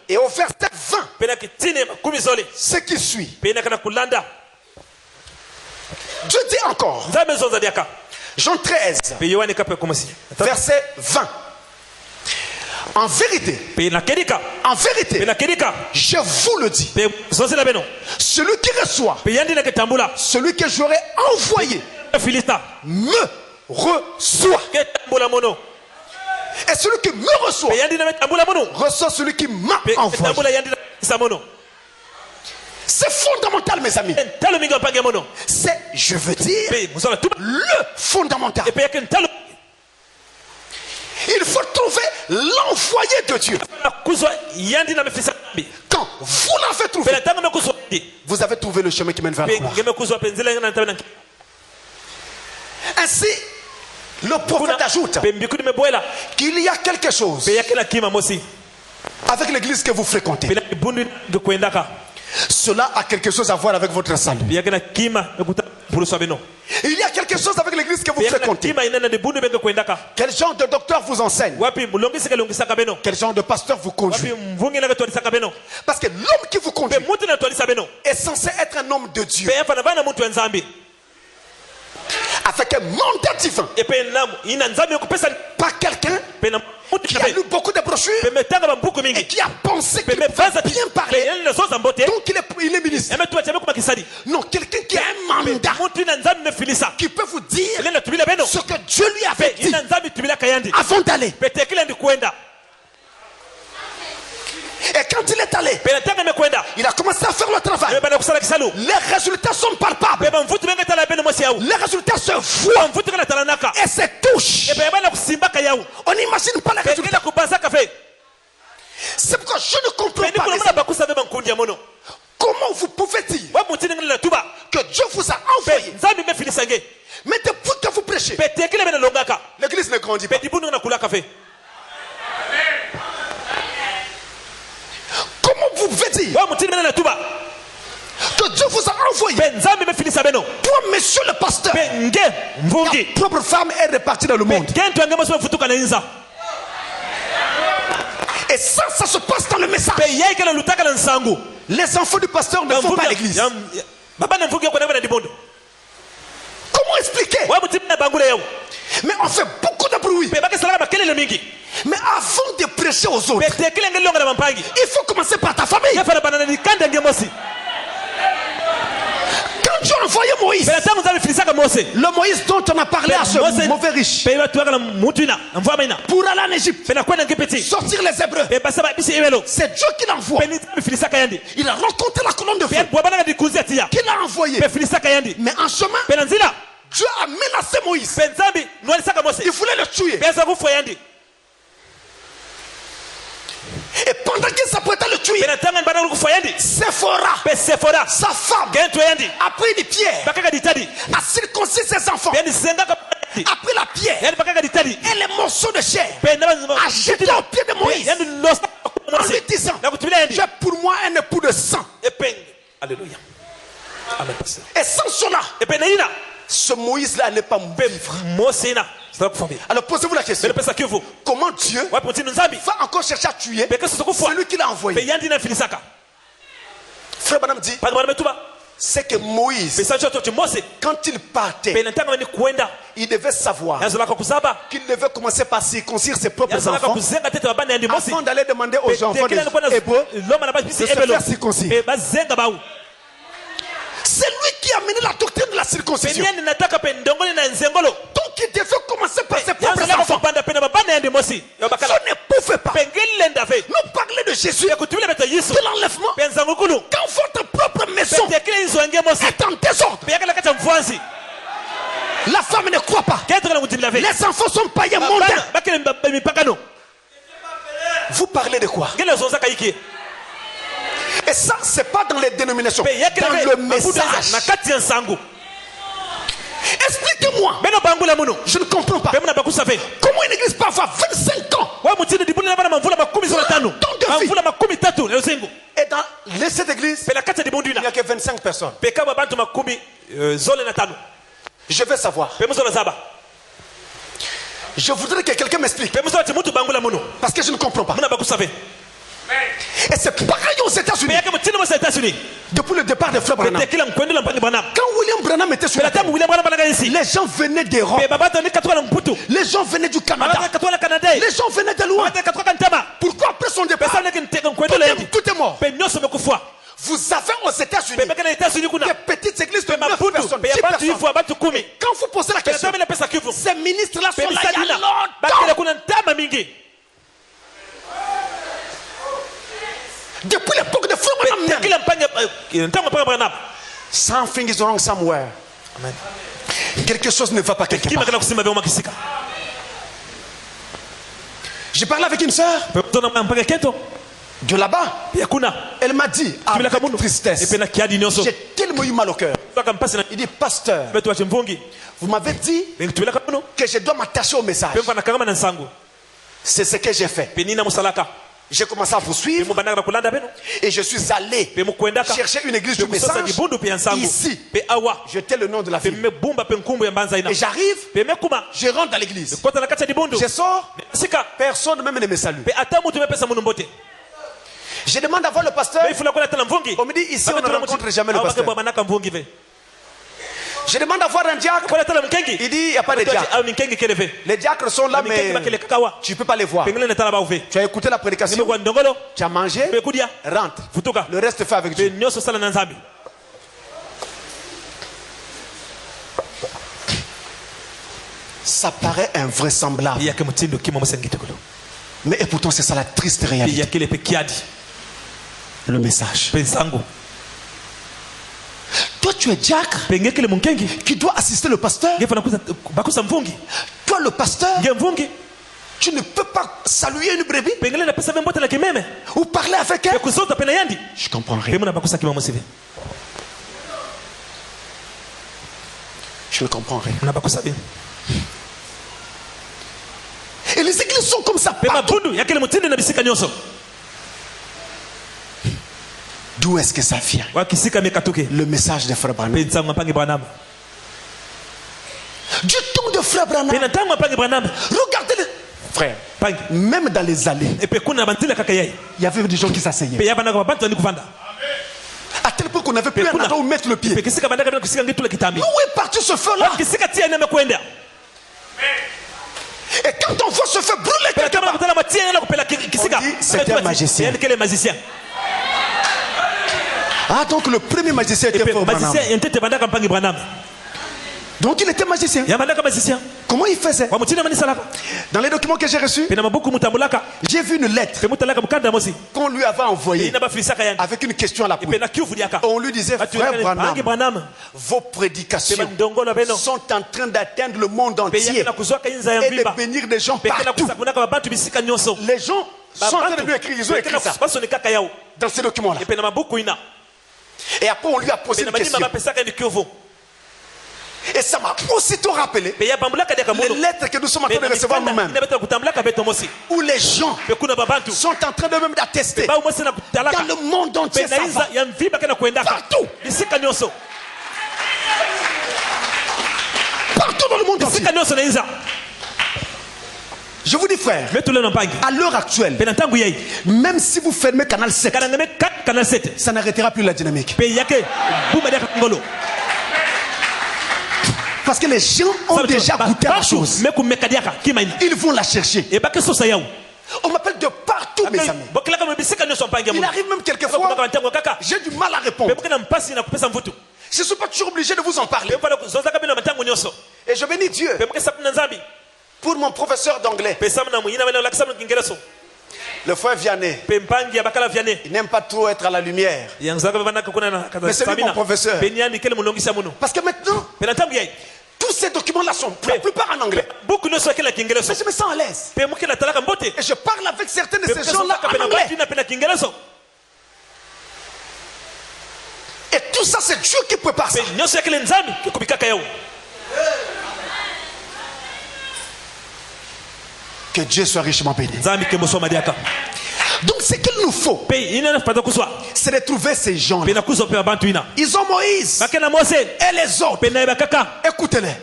S3: et au verset 20, ce qui suit. Dieu dit encore, Jean 13, verset 20. En vérité, je vous le dis, celui qui reçoit, celui que j'aurai envoyé, me reçoit. Et celui qui me reçoit, reçoit celui qui m'a envoyé.
S1: C'est fondamental, mes amis. C'est, je veux dire, le fondamental. Il faut trouver l'envoyé de Dieu. Quand vous l'avez trouvé, vous avez trouvé le chemin qui mène vers la gloire. Ainsi, le prophète ajoute qu'il y a quelque chose avec l'église que vous fréquentez. Cela a quelque chose à voir avec votre salut. Il y a quelque chose avec l'église que vous fréquentez. Quel genre de docteur vous enseigne? Quel genre de pasteur vous conduit? Parce que l'homme qui vous conduit est censé être un homme de Dieu, avec un mandat divin. Pas quelqu'un qui a lu beaucoup de brochures et qui a pensé qu'il peut bien parler, donc il est ministre. Non, quelqu'un qui a un mandat, qui peut vous dire ce que Dieu lui avait dit avant d'aller. Et quand il est allé, il a commencé à faire le travail. Les résultats sont palpables. Les résultats se voient et se touchent. On n'imagine pas les résultats. C'est pourquoi je ne comprends pas. Comment vous pouvez dire que Dieu vous a envoyé, mais depuis que vous prêchez, l'église ne grandit pas? Comment vous pouvez dire que Dieu vous a envoyé? Toi, monsieur le pasteur, ta propre femme est répartie dans le monde. Et ça se passe dans le message. Les enfants du pasteur ne vont pas à l'église. Comment expliquer? Mais on fait beaucoup de bruit. Mais avant de prêcher aux autres, il faut commencer par ta famille. Quand tu as envoyé Moïse, le Moïse dont on a parlé à ce mauvais riche, pour aller en Égypte, sortir les Hébreux, c'est Dieu qui l'envoie. Il a rencontré la colonne de feu qui l'a envoyé. Mais en chemin, Dieu a menacé Moïse. Il voulait le tuer. Et pendant qu'il s'apprêtait à le tuer, Séphora, sa femme, a pris une pierre, a circoncis ses enfants, a pris la pierre et les morceaux de chair, a jeté au pied de Moïse en lui disant: j'ai pour moi un époux de sang.
S3: Alléluia.
S1: Et sans cela, ce Moïse-là n'est pas vivre. Alors posez-vous la question: comment Dieu va encore chercher à tuer celui qui l'a envoyé? Frère Branham dit, c'est que Moïse, quand il partait, il devait savoir qu'il devait commencer par circoncire ses propres enfants afin d'aller demander aux enfants des Hébreux de se faire circoncire. C'est lui qui a mené la doctrine de la circoncision. Donc il devait commencer par ses propres enfants. Je ne pouvais pas nous parler de Jésus, de l'enlèvement, quand votre propre maison est en désordre. La femme ne croit pas. Les enfants sont païens mondains. Vous parlez de quoi? Et ça, c'est pas dans les dénominations, dans le message. Expliquez-moi. Je ne comprends pas. Comment une église peut avoir 25 ans de vie? Et dans cette église, il n'y a que 25 personnes. Je veux savoir. Je voudrais que quelqu'un m'explique, parce que je ne comprends pas. Et c'est pareil aux États-Unis. Depuis le départ de Frère Branham, quand William Branham était sur la terre, les gens venaient d'Europe, les gens venaient du Canada, les gens venaient de loin. Pourquoi après son départ tout est mort? Vous avez aux États-Unis des petites églises de 9 personnes, 10 personnes. Quand vous posez la question, ces ministres-là sont là il y a longtemps. Depuis l'époque de Frère Branham,
S4: Something is wrong somewhere.
S1: Amen.
S4: Quelque chose ne va pas quelque part. J'ai parlé avec une sœur de là-bas. Elle m'a dit avec tristesse, j'ai tellement eu mal au cœur. Il dit, pasteur, vous m'avez dit que je dois m'attacher au message. C'est ce que j'ai fait. J'ai commencé à vous suivre et je suis allé chercher une église du message ici. Jeter le nom de la ville. Et j'arrive, je rentre dans l'église. Je sors, personne même ne me salue. Je demande à voir le pasteur. On me dit ici on ne rencontre jamais le pasteur. Je demande à voir un diacre. Il dit il n'y a pas de diacre. Les diacres sont là mais tu ne peux pas les voir. Tu as écouté la prédication. Tu as mangé. Rentre. Le reste fait avec Dieu. Ça paraît invraisemblable. Mais et pourtant c'est ça la triste réalité. Le message. Toi tu es diacre qui doit assister le pasteur. Toi le pasteur, tu ne peux pas saluer une brebis ou parler avec elle. Je comprends rien. Je ne comprends rien. Et les églises sont comme ça partout. D'où est-ce que ça vient? Le message de Frère Branham. Du temps de Frère Branham. Regardez les frères. Même dans les allées, il y avait des gens qui s'asseyaient. À tel point qu'on n'avait plus un endroit où mettre le pied. Où est parti ce feu-là? Et quand on voit ce feu brûler quelque part, on dit c'était un magicien. Ah, donc le premier magicien était Frère Branham. Donc il était magicien. Comment il faisait? Dans les documents que j'ai reçus, j'ai vu une lettre qu'on lui avait envoyée avec une question à la poule. On lui disait, Frère Branham, vos prédications sont en train d'atteindre le monde entier et de bénir des gens partout. Les gens sont en train de lui écrire, ils ont écrit ça dans ces documents-là. Et après on lui a posé une question. Et ça m'a aussitôt rappelé les lettres que nous sommes en train de recevoir nous-mêmes. Où les gens sont en train de même d'attester. Dans le monde entier, ça va. Partout. Partout dans le monde entier. Je vous dis frère, à l'heure actuelle, même si vous fermez Canal 7, ça n'arrêtera plus la dynamique. Parce que les gens ont déjà goûté la chose. Ils vont la chercher. On m'appelle de partout, mes amis. Il arrive même quelquefois, j'ai du mal à répondre. Je ne suis pas toujours obligé de vous en parler. Et je bénis Dieu pour mon professeur d'anglais. Le frère Vianney, il n'aime pas trop être à la lumière. Mais c'est lui mon professeur. Parce que maintenant, tous ces documents-là sont pour la plupart en anglais. Mais je me sens à l'aise. Et je parle avec certains de ces gens-là en anglais. Et tout ça, c'est Dieu qui prépare ça. Que Dieu soit richement béni. Donc ce qu'il nous faut, c'est de trouver ces gens. Ils ont Moïse et les autres. Écoutez-les.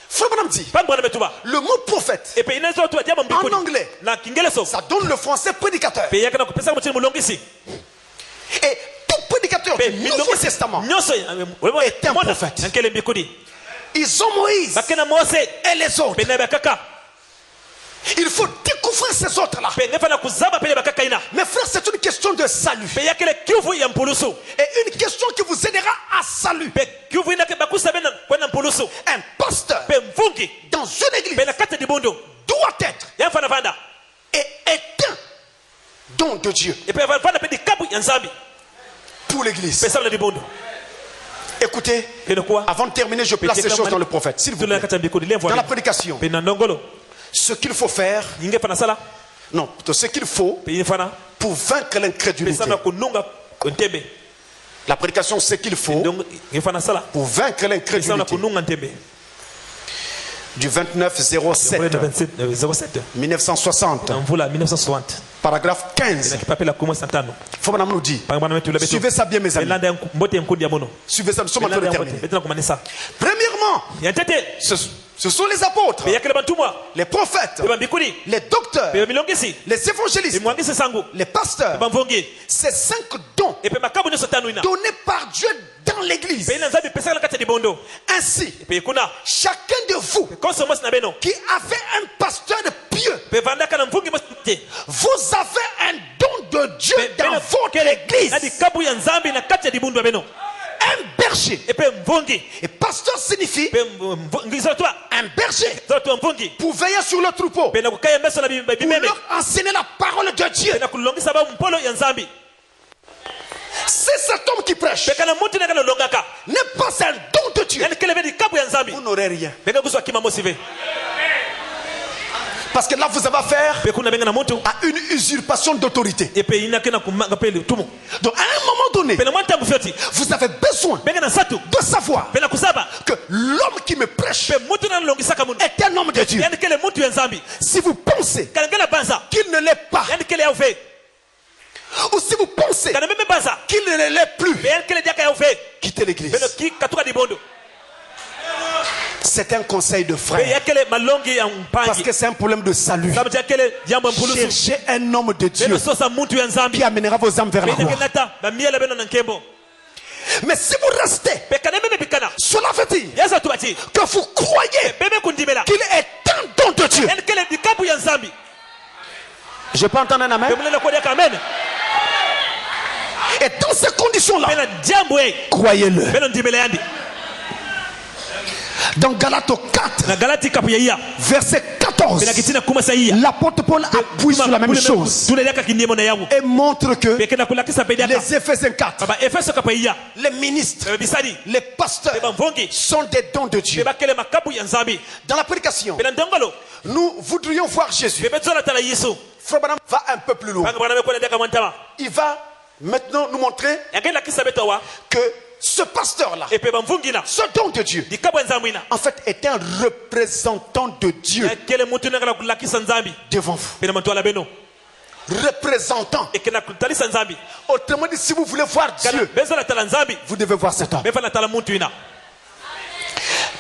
S4: Frère Branham dit, le mot prophète en anglais, ça donne le français prédicateur. Et tout prédicateur du Nouveau Testament est un prophète. Ils ont Moïse et les autres. Il faut découvrir ces autres-là. Mais frère, c'est une question de salut. Et une question qui vous aidera à salut. Un pasteur dans une église doit être et est un don de Dieu pour pour l'église. Écoutez, avant de terminer, je place ces choses dans le prophète. S'il vous plaît. Dans la prédication, ce qu'il faut faire, non, plutôt ce qu'il faut pour vaincre l'incrédulité. La prédication, c'est ce qu'il faut pour vaincre l'incrédulité. Du 29-07 1960. Paragraphe 15. Faut madame nous dire. Suivez ça bien, mes amis. Suivez ça, nous sommes en train de terminer. Premièrement, ce sont les apôtres, les prophètes, les docteurs, les évangélistes, les pasteurs. Ces 5 dons donnés par Dieu dans l'église. Ainsi, chacun de vous qui avez un pasteur de pieux, vous avez un don de Dieu dans votre église. Un berger. Et pasteur signifie un berger pour veiller sur le troupeau, pour leur enseigner la parole de Dieu. C'est cet homme qui prêche n'est pas un don de Dieu. Vous n'aurez rien. Parce que là, vous avez affaire à une usurpation d'autorité. Donc, à un moment donné, vous avez besoin de savoir que l'homme qui me prêche est un homme de Dieu. Si vous pensez qu'il ne l'est pas, ou si vous pensez qu'il ne l'est plus, quittez l'église. C'est un conseil de frère. Parce que c'est un problème de salut. Cherchez un homme de Dieu qui amènera vos âmes vers la gloire. Mais si vous restez, cela veut dire que vous croyez qu'il est un don de Dieu. Je peux entendre un amen? Et dans ces conditions-là, croyez-le. Dans Galates 4, verset 14, l'apôtre Paul appuie sur la même chose et montre que les Éphésiens 4, les ministres, les pasteurs sont des dons de Dieu. Dans la prédication, nous voudrions voir Jésus. Frère Branham va un peu plus loin. Il va maintenant nous montrer que ce pasteur-là, ce don de Dieu, en fait, est un représentant de Dieu devant vous. Représentant. Autrement dit, si vous voulez voir Dieu, vous devez voir cet homme.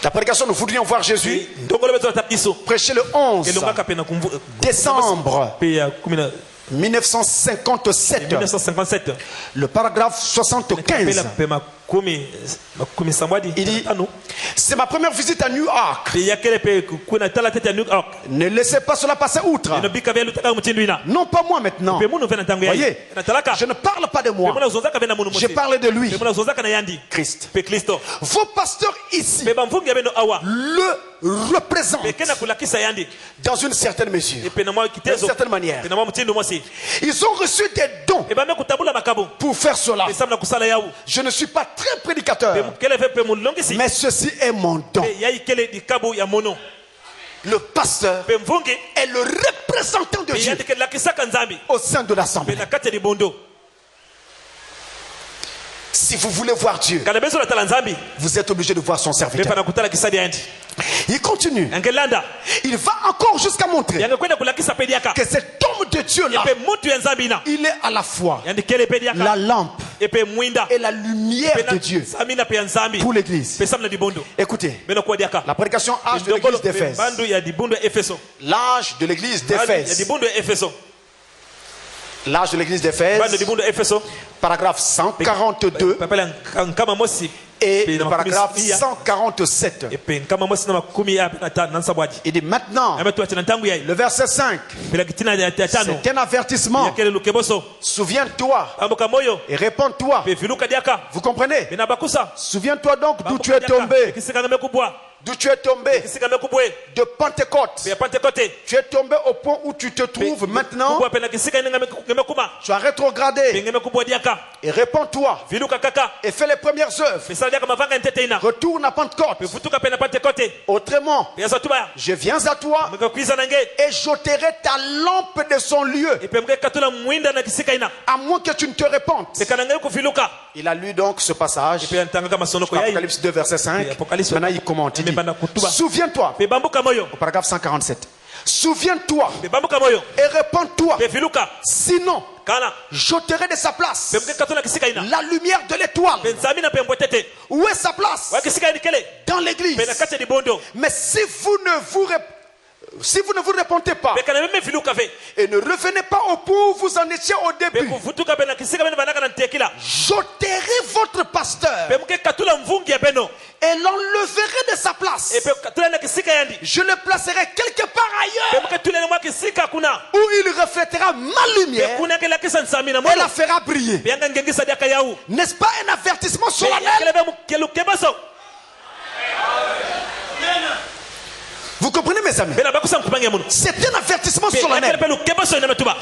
S4: La prédication, nous voudrions voir Jésus prêcher le 11 décembre 1957. Le paragraphe 75. Il dit, c'est ma première visite à New York. Ne laissez pas cela passer outre. Non pas moi maintenant. Voyez, je ne parle pas de moi. Je parle de lui. Christ. Vos pasteurs ici le représentent dans une certaine mesure, d'une certaine manière. Ils ont reçu des dons pour faire cela. Je ne suis pas très prédicateur, mais ceci est mon don. Le pasteur est le représentant de Dieu au sein de l'assemblée. Si vous voulez voir Dieu, vous êtes obligé de voir son serviteur. Il continue. Il va encore jusqu'à montrer que cet homme de Dieu-là, il est à la fois la lampe et la lumière de Dieu pour l'église. Écoutez, la prédication âge de l'église d'Éphèse. L'âge de l'église d'Éphèse. L'âge de l'église d'Éphèse, paragraphe 142 et le paragraphe 147. Il dit maintenant, le verset 5, c'est un avertissement. Souviens-toi et réponds-toi. Vous comprenez? Souviens-toi donc d'où tu es tombé d'où tu es tombé, de Pentecôte, tu es tombé au point où tu te trouves maintenant, tu as rétrogradé, et répands-toi, et fais les premières œuvres, retourne à Pentecôte. Autrement, je viens à toi et j'ôterai ta lampe de son lieu, à moins que tu ne te repentes. Il a lu donc ce passage, Apocalypse 2 verset 5. Maintenant il commente, il dit, souviens-toi, au paragraphe 147, souviens-toi et repens-toi, sinon j'ôterai de sa place la lumière de l'étoile. Où est sa place? Dans l'église. Mais si vous ne vous repentez pas et ne revenez pas au point où vous en étiez au début, j'ôterai votre pasteur et l'enleverai de sa place. Je le placerai quelque part ailleurs où il reflètera ma lumière et la fera briller. N'est-ce pas un avertissement solennel? Vous comprenez mes amis? C'est un avertissement solennel.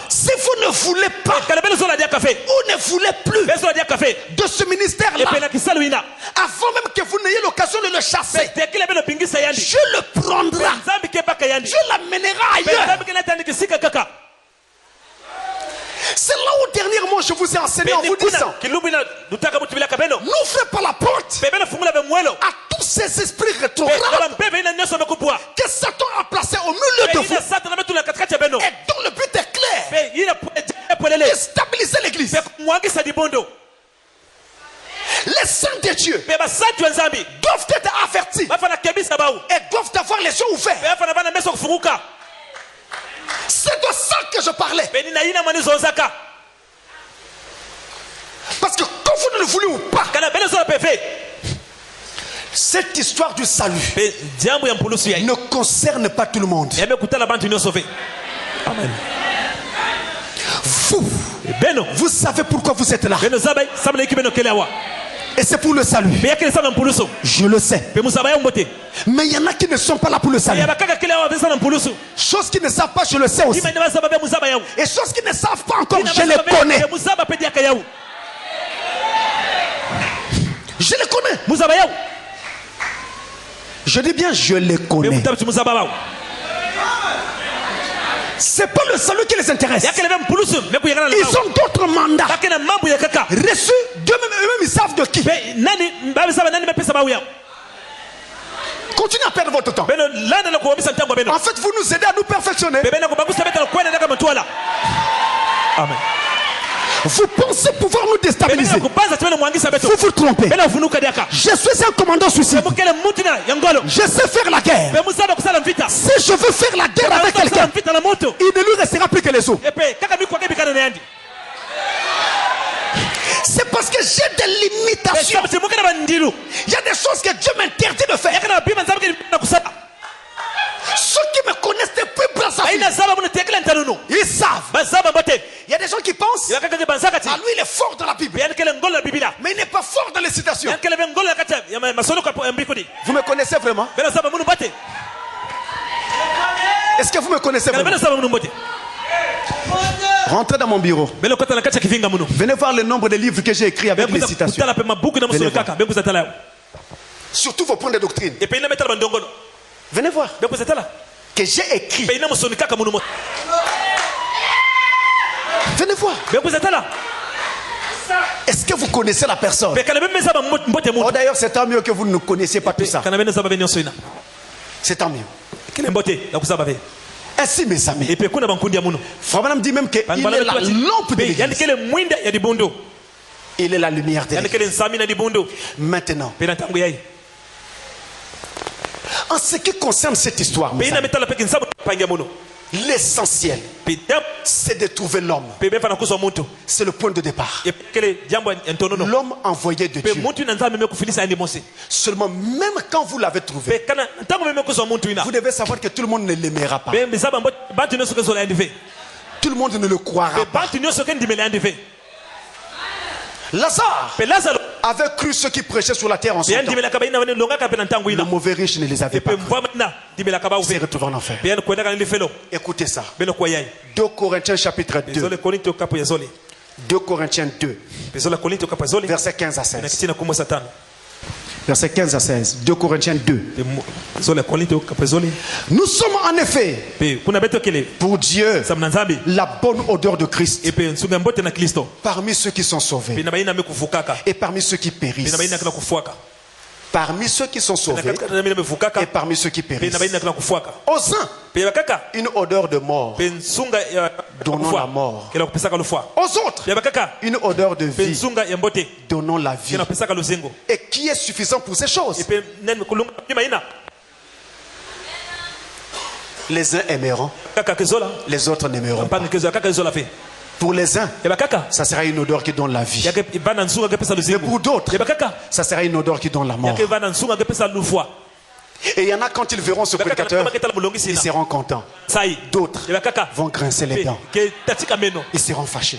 S4: Si vous ne voulez pas ou ne voulez plus de ce ministère-là, avant même que vous n'ayez l'occasion de le chasser, je le prendrai, je l'amènerai ailleurs. C'est là où dernièrement je vous ai enseigné en vous disant, n'ouvrez pas la porte à tous ces esprits rétrogrades que Satan a placés au milieu de vous et dont le but est clair: déstabiliser l'église. Les saints de Dieu doivent être avertis et doivent avoir les yeux ouverts. C'est de ça que je parlais. Parce que quand vous ne le voulez ou pas, cette histoire du salut ne concerne pas tout le monde.
S1: Amen.
S4: Vous savez pourquoi vous êtes là. Et c'est pour le salut. Je le sais. Mais il y en a qui ne sont pas là pour le salut. Choses qu'ils ne savent pas, je le sais aussi. Et choses qu'ils ne savent pas encore, je les connais. Je les connais. Je dis bien, je les connais. C'est pas le salut qui les intéresse. Ils ont d'autres mandats reçus d'eux-mêmes, ils savent de qui. Continuez à perdre votre temps. En fait, vous nous aidez à nous perfectionner.
S1: Amen.
S4: Vous pensez pouvoir nous déstabiliser. Vous vous trompez. Je suis un commandant suicide. Je sais faire la guerre. Si je veux faire la guerre avec quelqu'un, il ne lui restera plus que les os. C'est parce que j'ai des limitations. Il y a des choses que Dieu m'interdit de faire. Ceux qui me connaissent depuis Brazzaville, ils savent. Il y a des gens qui pensent, lui il est fort dans la Bible, mais il n'est pas fort dans les citations. Vous me connaissez vraiment? Est-ce que vous me connaissez vraiment? Rentrez dans mon bureau. Venez voir le nombre de livres que j'ai écrits avec les citations. Surtout vos points de doctrine. Venez voir. Que j'ai écrit. Venez voir. Est-ce que vous connaissez la personne? Oh, d'ailleurs, c'est tant mieux que vous ne connaissiez pas tout ça. C'est tant mieux. Ainsi, mes amis, Frère Branham dit même qu'il est la lampe de l'église. Il est la lumière de l'église. Maintenant, en ce qui concerne cette histoire, l'essentiel, c'est de trouver l'homme. C'est le point de départ. L'homme envoyé de Dieu. Seulement, même quand vous l'avez trouvé, vous devez savoir que tout le monde ne l'aimera pas. Tout le monde ne le croira pas. Lazare avaient cru ceux qui prêchaient sur la terre en son temps. Le mauvais riche ne les avait pas cru. Il s'est retrouvé en enfer. Écoutez ça. 2 Corinthiens chapitre 2. 2 Corinthiens 2. Verset 15 à 16. Verset 15 à 16. 2 Corinthiens 2. Nous sommes en effet pour Dieu la bonne odeur de Christ parmi ceux qui sont sauvés et parmi ceux qui périssent. Parmi ceux qui sont sauvés et parmi ceux qui périssent. Aux uns, une odeur de mort donnant la mort. Aux autres, une odeur de vie donnant la vie. Et qui est suffisant pour ces choses? Les uns aimeront, les autres n'aimeront pas. Pour les uns, ça sera une odeur qui donne la vie. Mais pour d'autres, ça sera une odeur qui donne la mort. Et il y en a, quand ils verront ce prédicateur, ils seront contents. D'autres vont grincer les dents. Ils seront fâchés.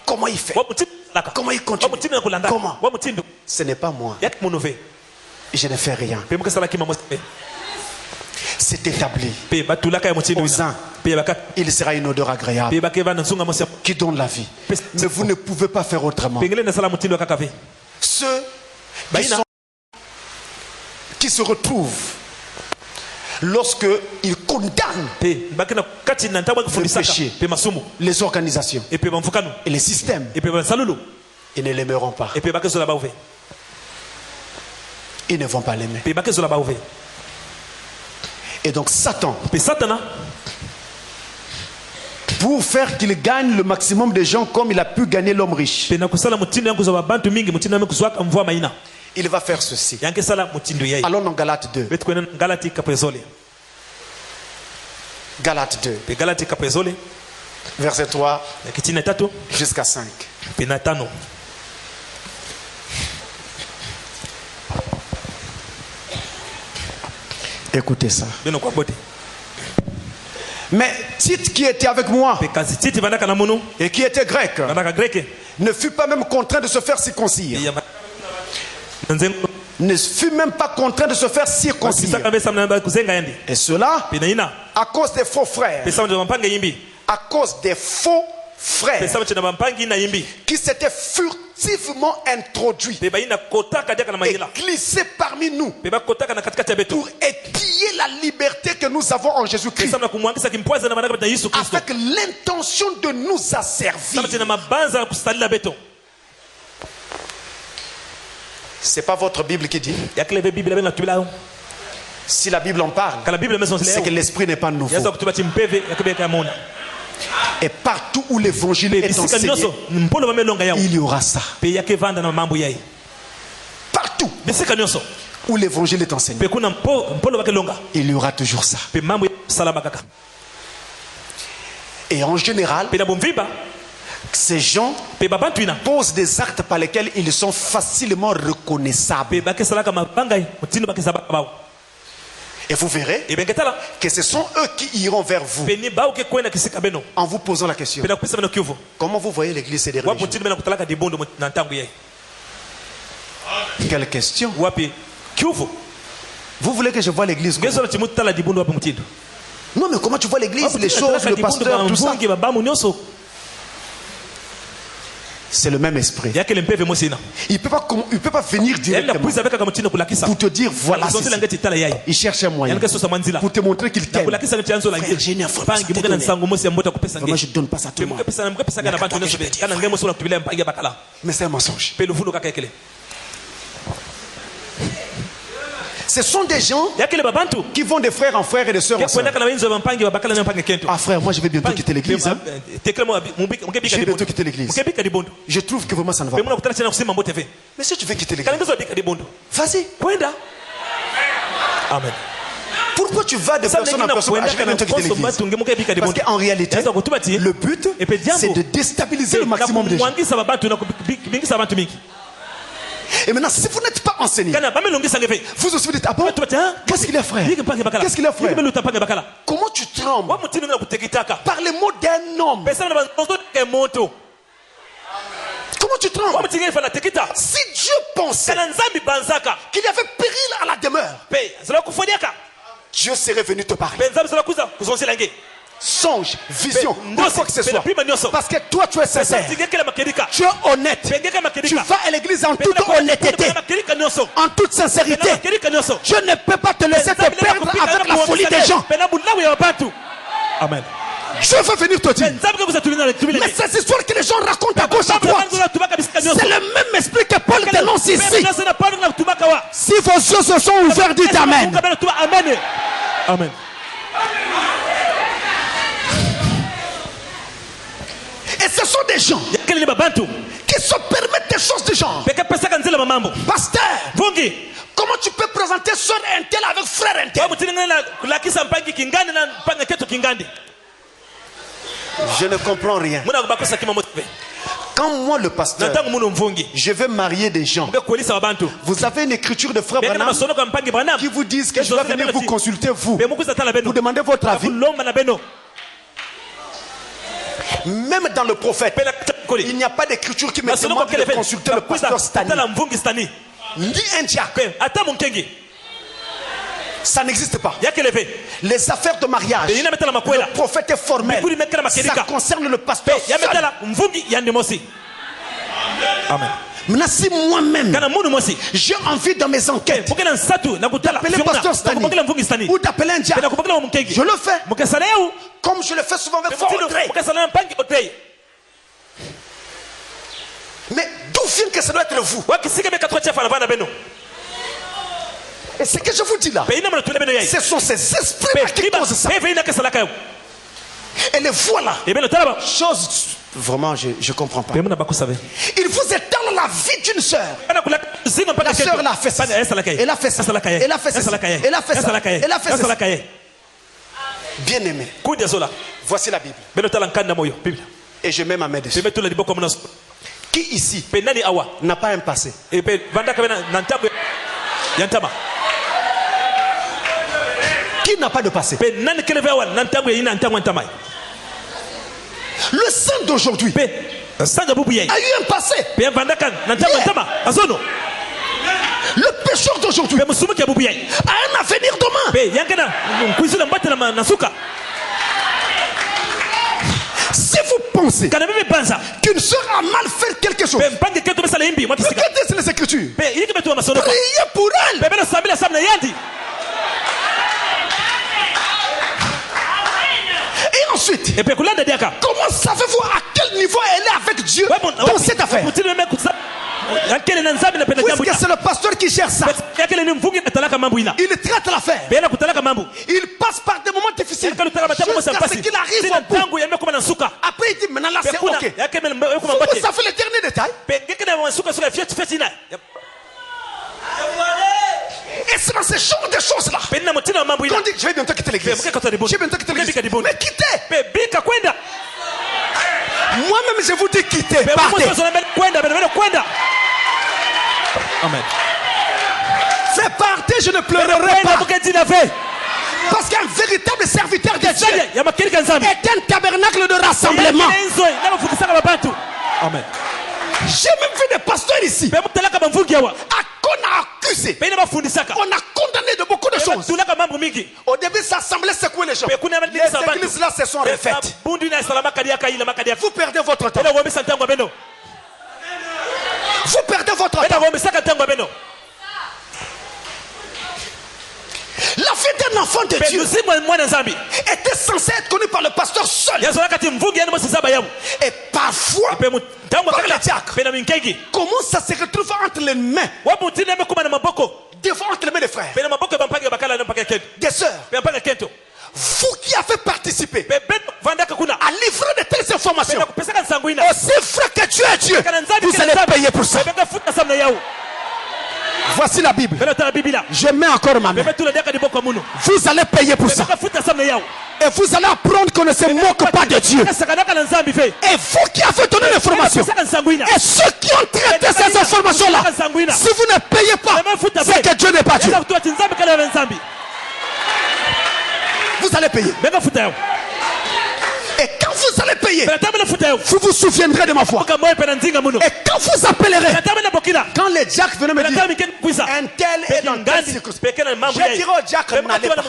S4: Comment il fait? Comment il continue? Comment? Ce n'est pas moi. Je ne fais rien. C'est établi. Aux uns, il sera une odeur agréable qui donne la vie. Mais vous ne pouvez pas faire autrement. Ceux qui se retrouvent lorsque ils condamnent le péché, les organisations et les systèmes, ils ne l'aimeront pas. Ils ne vont pas l'aimer. Et donc Satan, pour faire qu'il gagne le maximum de gens comme il a pu gagner l'homme riche, il va faire ceci. Allons dans Galates 2. Galates 2. Verset 3 jusqu'à 5. Écoutez ça. Mais Tite qui était avec moi et qui était grec ne fut pas même contraint de se faire circoncire. Ne fut même pas contraint de se faire circoncire. Et cela à cause des faux frères. À cause des faux frères qui s'étaient furtivement introduits et glissés parmi nous pour épier la liberté que nous avons en Jésus-Christ avec l'intention de nous asservir. C'est pas votre Bible qui dit. Si la Bible en parle, c'est que l'esprit n'est pas nouveau. Et partout où l'évangile est enseigné, il y aura ça. Partout où l'évangile est enseigné, il y aura toujours ça. Et en général, ces gens posent des actes par lesquels ils sont facilement reconnaissables. Et vous verrez que ce sont eux qui iront vers vous en vous posant la question: comment vous voyez l'église et les religions? Quelle question? Vous voulez que je voie l'église? Non, mais comment tu vois l'église, les choses, le pasteur, tout ça? C'est le même esprit. Il peut pas venir directement pour te dire voilà. Il cherche un moyen pour te montrer qu'il t'aime. J'ai une information. Vraiment, je ne donne pas ça à tout le monde. Mais c'est un mensonge. Ce sont des gens qui vont de frère en frère et de sœur en sœur. Ah frère, moi je vais bientôt quitter l'église. Je vais bientôt quitter l'église. Je trouve que vraiment ça ne va pas. Mais si tu veux quitter l'église, vas-y. Amen. Pourquoi tu vas de personne en personne? Je vais bientôt quitter l'église. Parce qu'en réalité, le but, c'est de déstabiliser le maximum de gens. Et maintenant, si vous n'êtes pas enseigné, vous aussi vous dites: ah bon, qu'est-ce qu'il a, frère? Qu'est-ce qu'il a, frère? Comment tu trembles par les mots d'un homme? Comment tu trembles? Si Dieu pensait qu'il y avait péril à la demeure, Dieu serait venu te parler. Songe, vision, ou quoi que ce soit. Parce que toi tu es sincère, tu es honnête, tu vas à l'église en toute honnêteté, en toute sincérité. Je ne peux pas te laisser te perdre avec la folie des gens.
S1: Amen.
S4: Je veux venir te dire, mais ces histoires que les gens racontent à gauche à droite, c'est le même esprit que Paul dénonce ici. Si vos yeux se sont ouverts, dites Amen.
S1: Amen.
S4: Et ce sont des gens qui se permettent des choses de genre. Pasteur, comment tu peux présenter soeur un tel avec frère un tel? Je ne comprends rien. Quand moi le pasteur, je vais marier des gens, vous avez une écriture de frère Branham qui vous disent que je vais venir vous consulter, vous demandez votre avis. Même dans le prophète, il n'y a pas d'écriture qui me demande de consulter le pasteur Stani. Ni un diacre. Ça n'existe pas. Les affaires de mariage, le prophète est formel. Ça concerne le pasteur seul.
S1: Amen.
S4: Maintenant, si moi-même j'ai envie dans mes enquêtes d'appeler le pasteur Stani ou d'appeler un diacre, je le fais. Comme je le fais souvent avec Fort Audrey. Mais d'où vient que ça doit être vous? Et ce que je vous dis là, ce sont ces esprits qui causent ça. Et les voilà. Chose, vraiment, je ne comprends pas. Il vous étale la vie d'une sœur. La sœur l'a fait ça. Elle a fait ça. Elle a fait ça. Elle a fait ça. Elle a fait ça. Bien aimé. Voici la Bible. Et je mets ma main dessus. Qui ici n'a pas un passé? Qui n'a pas de passé? Le saint d'aujourd'hui a eu un passé. Le pécheur d'aujourd'hui a un avenir demain. Si vous pensez qu'une soeur a mal fait quelque chose, regardez les Écritures. Priez pour elle. Et ensuite, comment savez-vous à quel niveau elle est avec Dieu dans cette affaire? Puisque c'est le pasteur qui gère ça. Il traite l'affaire. Il passe par des moments difficiles jusqu'à ce qu'il arrive au bout. Après il dit maintenant là c'est ok. Vous savez les derniers détails. Et c'est dans ce genre de choses là qu'on dit je vais bientôt quitter l'église. Mais quittez. Moi-même je vous dis quittez. Partez.
S1: Amen.
S4: Fais partez, je ne pleurerai pas. Parce qu'un véritable serviteur de Dieu est un tabernacle de rassemblement.
S1: Amen.
S4: J'ai même vu des pasteurs ici. Qu'on a accusé. On a condamné de beaucoup de choses. Au début, ça semblait secouer les gens. Les églises là se sont refaites. Vous perdez votre temps. Vous perdez votre temps. La vie d'un enfant de Dieu était censée être connue par le pasteur seul. Et parfois par le diacre. Comment ça se retrouve entre les mains? Des fois entre les mains des frères, des sœurs. Vous qui avez participé à livrer de telles informations, aussi vrai que tu es Dieu, vous allez payer pour ça. Voici la Bible. Je mets encore ma main. Vous allez payer pour ça. Et vous allez apprendre qu'on ne se moque pas de Dieu. Et vous qui avez donné l'information, et ceux qui ont traité ces informations-là, si vous ne payez pas, c'est que Dieu n'est pas Dieu. Vous allez payer. Et quand vous allez payer, vous vous souviendrez de ma voix. Et quand vous appellerez, quand les Jack venaient me dire, un tel est dans telle circonstance, je dirai au Jack, n'allez pas.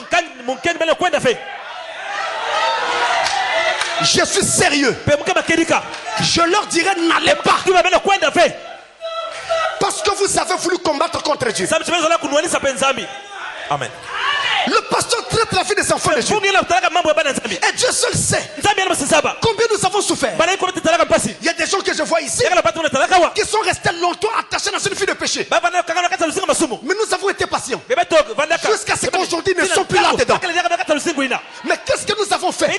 S4: Je suis sérieux. Je leur dirai, n'allez pas. Parce que vous avez voulu combattre contre Dieu.
S3: Amen.
S4: Le pasteur traite la vie des enfants de Dieu. Et Dieu seul sait combien nous avons souffert. Il y a des gens que je vois ici qui sont restés longtemps attachés dans une vie de péché. Mais nous avons été patients jusqu'à ce qu'aujourd'hui ils ne sont plus là-dedans. Mais qu'est-ce que nous avons fait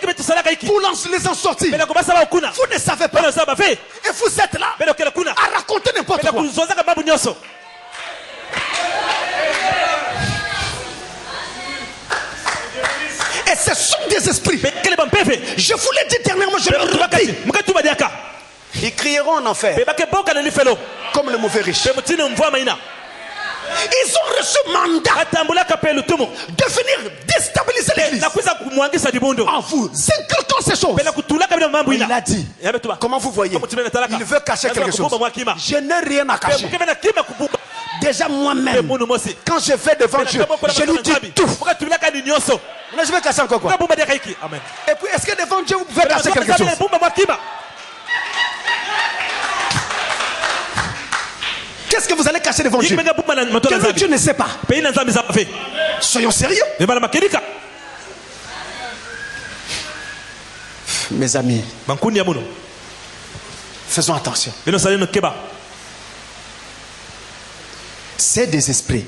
S4: pour les en sortir? Vous ne savez pas. Et vous êtes là à raconter n'importe quoi. Et ce sont des esprits. Je vous l'ai dit dernièrement, je le redis. Ils crieront en enfer comme le mauvais riche. Ils ont reçu mandat de venir déstabiliser l'église en vous inculquant ces choses. Il a dit, comment vous voyez, il veut cacher quelque chose. Je n'ai rien à cacher. Déjà moi-même, quand je vais devant Dieu, je lui dis tout. Mais je vais cacher encore quoi? Amen. Et puis est-ce que devant Dieu vous pouvez cacher quelque chose? Qu'est-ce que vous allez cacher devant Dieu? Que Dieu ne sait pas. Soyons sérieux. Mes amis, faisons attention. C'est des esprits.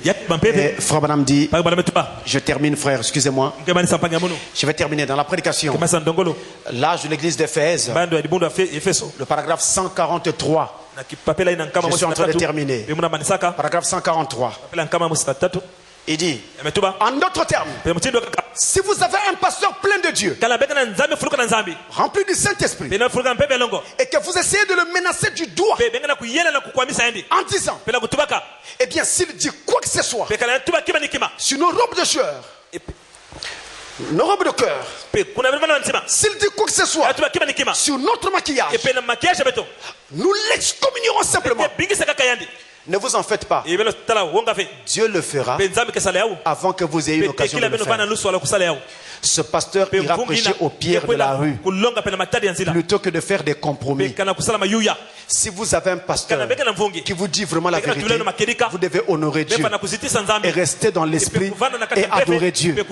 S4: Frère Branham dit, je termine frère, excusez-moi. Je vais terminer dans la prédication. L'âge de l'église d'Éphèse, le paragraphe 143. Je suis en train de terminer. Paragraphe 143. Il dit, en d'autres termes, si vous avez un pasteur plein de Dieu, rempli du Saint-Esprit, et que vous essayez de le menacer du doigt, en disant, eh bien s'il dit quoi que ce soit sur nos robes de sueur, nos robes de cœur, s'il dit quoi que ce soit sur notre maquillage, nous l'excommunierons simplement. Ne vous en faites pas. Dieu le fera avant que vous ayez l'occasion de le faire. Ce pasteur ira prêcher aux pierres de la rue plutôt que de faire des compromis. Si vous avez un pasteur qui vous dit vraiment la vérité, vous devez honorer Dieu et rester dans l'esprit et adorer Dieu,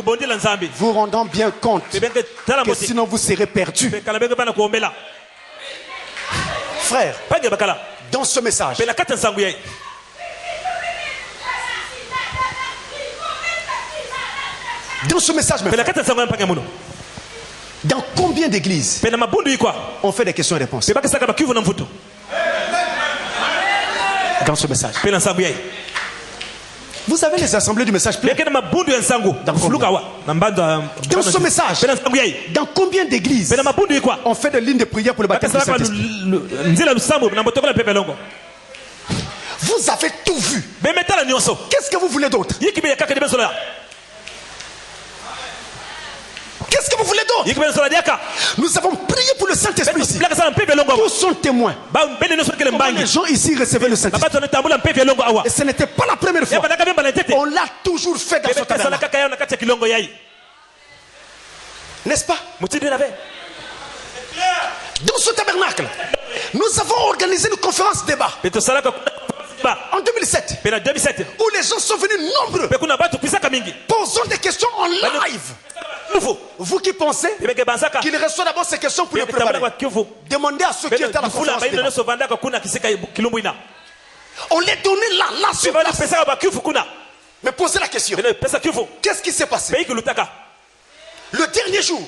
S4: vous rendant bien compte que sinon vous serez perdu. Frère, dans ce message, dans combien d'églises on fait des questions et réponses? Dans ce message, vous avez les assemblées du message plein. Dans ce message, dans combien d'églises on fait des lignes de prière pour le baptême du Saint-Esprit? Vous avez tout vu. Qu'est-ce que vous voulez d'autre? Qu'est-ce que vous voulez d'autre? Nous avons prié pour le Saint-Esprit ici. Tous sont témoins. Comment les gens ici recevaient le Saint-Esprit? Et ce n'était pas la première fois. On l'a toujours fait dans ce tabernacle. N'est-ce pas? Dans ce tabernacle, nous avons organisé une conférence débat en 2007 où les gens sont venus nombreux posant des questions en live. Vous qui pensez qu'il reçoit d'abord ces questions pour les préparer, demandez à ceux qui étaient à la conférence débat. On les donnait là sur place. Mais posez la question, qu'est-ce qui s'est passé? Le dernier jour,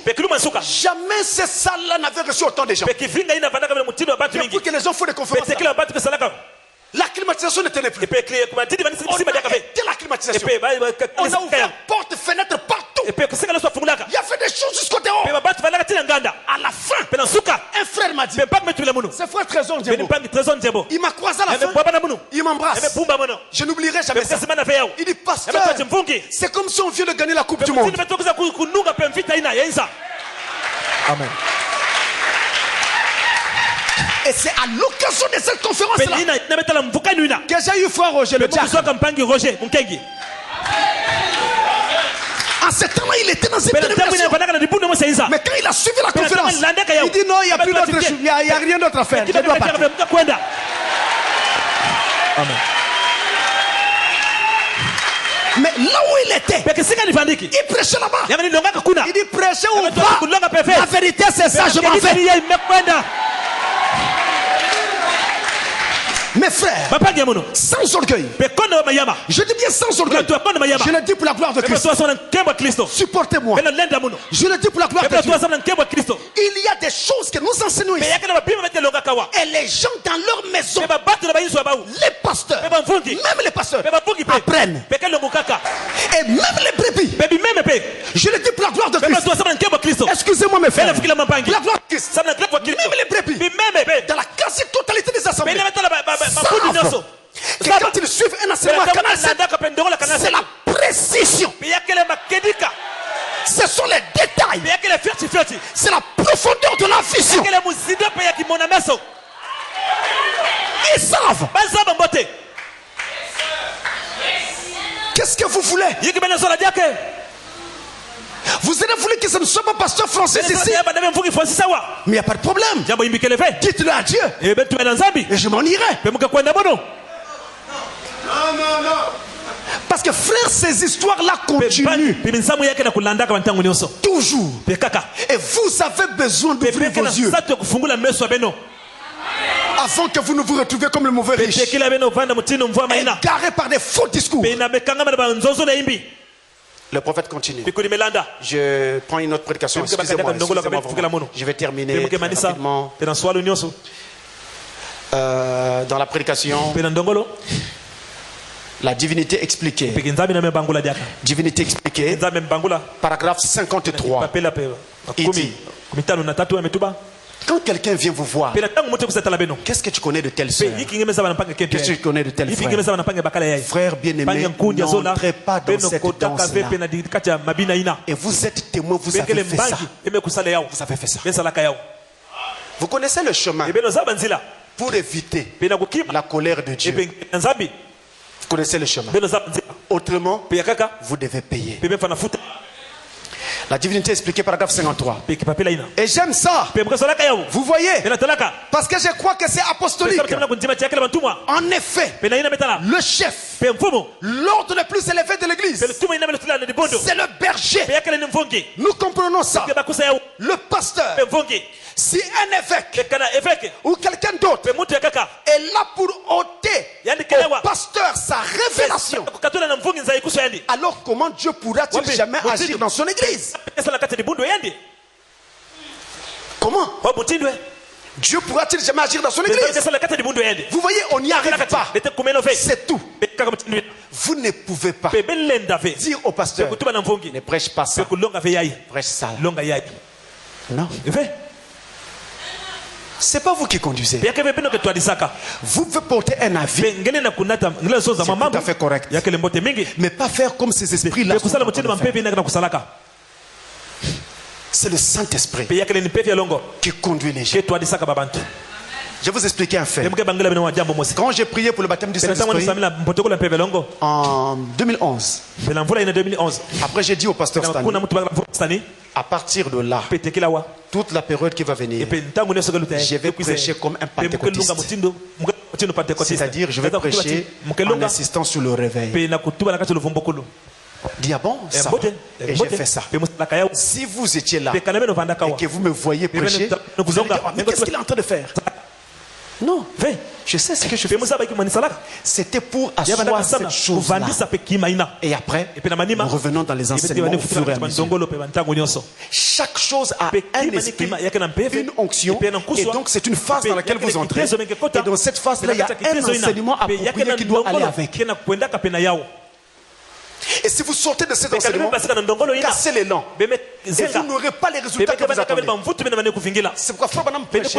S4: jamais ces salles-là n'avaient reçu autant de gens. Depuis que les gens font des conférences, la climatisation ne tenait plus. On a arrêté la climatisation. On a ouvert portes, fenêtres partout. Il y avait des choses jusqu'au dehors. À la fin, un frère m'a dit, c'est frère Trésor Ndjembo. Il m'a croisé à la fin. Il m'embrasse. Je n'oublierai jamais ça. Il dit, pasteur, c'est comme si on vient de gagner la coupe du monde. Amen. Et c'est à l'occasion de cette conférence-là que j'ai eu frère Roger le diacre. En ce temps-là, il était dans une dénomination. Mais quand il a suivi la conférence, il dit non, il n'y a plus d'autre chose, il n'y a rien d'autre à faire. Je dois partir. Amen. Mais là où il était, il prêchait là-bas. Il dit prêchez ou pas, la vérité c'est ça, je m'en vais. Mes frères, sans orgueil, je dis bien sans orgueil, je le dis pour la gloire de Christ. Supportez-moi. Je le dis pour la gloire de Dieu. Il y a des choses que nous enseignons ici. Et les gens dans leur maison, les pasteurs, même les pasteurs, apprennent. Et même les brebis. Je le dis pour la gloire de Christ. Excusez-moi mes frères. La gloire de Christ. Même les brebis. Dans la quasi-totalité des assemblées. Que quand ils suivent un enseignement canal, c'est la précision. Ce sont les détails. C'est la profondeur de la vision. Ils savent. Qu'est-ce que vous voulez? Vous avez voulu que ce ne soit pas pasteur Francis ici. Mais il n'y a pas de problème. Dites-le à Dieu. Et je m'en irai. Non. Parce que frère, ces histoires-là continuent. Toujours. Et vous avez besoin d'ouvrir vos yeux. Avant que vous ne vous retrouviez comme le mauvais riche. Égaré par des faux discours. Le prophète continue. Je prends une autre prédication. Excusez-moi, je vais terminer rapidement. Dans la prédication, la divinité expliquée. Divinité expliquée. Paragraphe 53. Il dit, quand quelqu'un vient vous voir, qu'est-ce que tu connais de telle soeur? Qu'est-ce que tu connais de tel frère? Frère bien-aimé, n'entrez pas dans cette danse-là. Et vous êtes témoin, vous avez fait ça. Vous avez fait ça. Vous connaissez le chemin pour éviter la colère de Dieu. Vous connaissez le chemin. Autrement, vous devez payer. La divinité expliquée, paragraphe 53. Et j'aime ça. Vous voyez? Parce que je crois que c'est apostolique. En effet, le chef, l'ordre le plus élevé de l'église, c'est le berger. Nous comprenons ça. Le pasteur, si un évêque ou quelqu'un d'autre est là pour ôter au pasteur sa révélation, alors comment Dieu pourra-t-il jamais agir dans son église? Comment Dieu pourra-t-il jamais agir dans son église? Vous voyez, on n'y arrive pas. C'est tout. Vous ne pouvez pas dire au pasteur, ne prêche pas ça, prêche ça. Non. C'est pas vous qui conduisez. Vous pouvez porter un avis. C'est tout à fait correct. Mais pas faire comme ces esprits-là. C'est le Saint-Esprit qui conduit les gens. Je vais vous expliquer un fait. Quand j'ai prié pour le baptême du Saint-Esprit en 2011, après j'ai dit au pasteur Stanley, à partir de là, toute la période qui va venir, je vais prêcher comme un pentecôtiste. C'est-à-dire, je vais prêcher en insistant sur le réveil. Dit, ah bon, ça va. Et j'ai fait ça. Si vous étiez là et que vous me voyez prêcher, vous allez dire, mais qu'est-ce qu'il est en train de faire? Non, je sais ce que je fais. C'était pour asseoir cette chose-là. Et après, nous revenons dans les enseignements au fur et à mesure. Chaque chose a un esprit, une onction, et donc c'est une phase dans laquelle vous entrez. Et dans cette phase-là, il y a un enseignement approprié qui doit aller avec. Et si vous sortez de cet enseignement, cassez l'élan. Et vous n'aurez pas les résultats que vous attendez. C'est pourquoi Frère Branham prêchait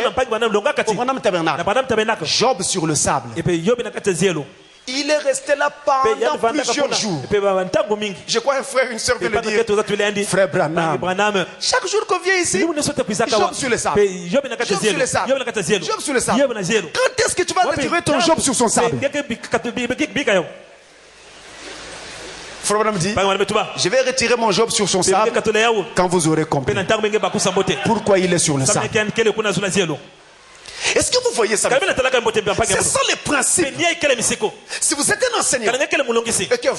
S4: au Branham Tabernacle. Job sur le sable. Il est resté là pendant plusieurs jours. Je crois un frère, une soeur veut le dire. Frère Branham. Chaque jour qu'on vient ici, Job sur le sable. Job sur le sable. Job sur le sable. Quand est-ce que tu vas retirer ton Job sur son sable? Frère Branham dit, je vais retirer mon Job sur son sable quand vous aurez compris pourquoi il est sur le sable. Est-ce que vous voyez ça? C'est ça les principes. Si vous êtes un enseignant et que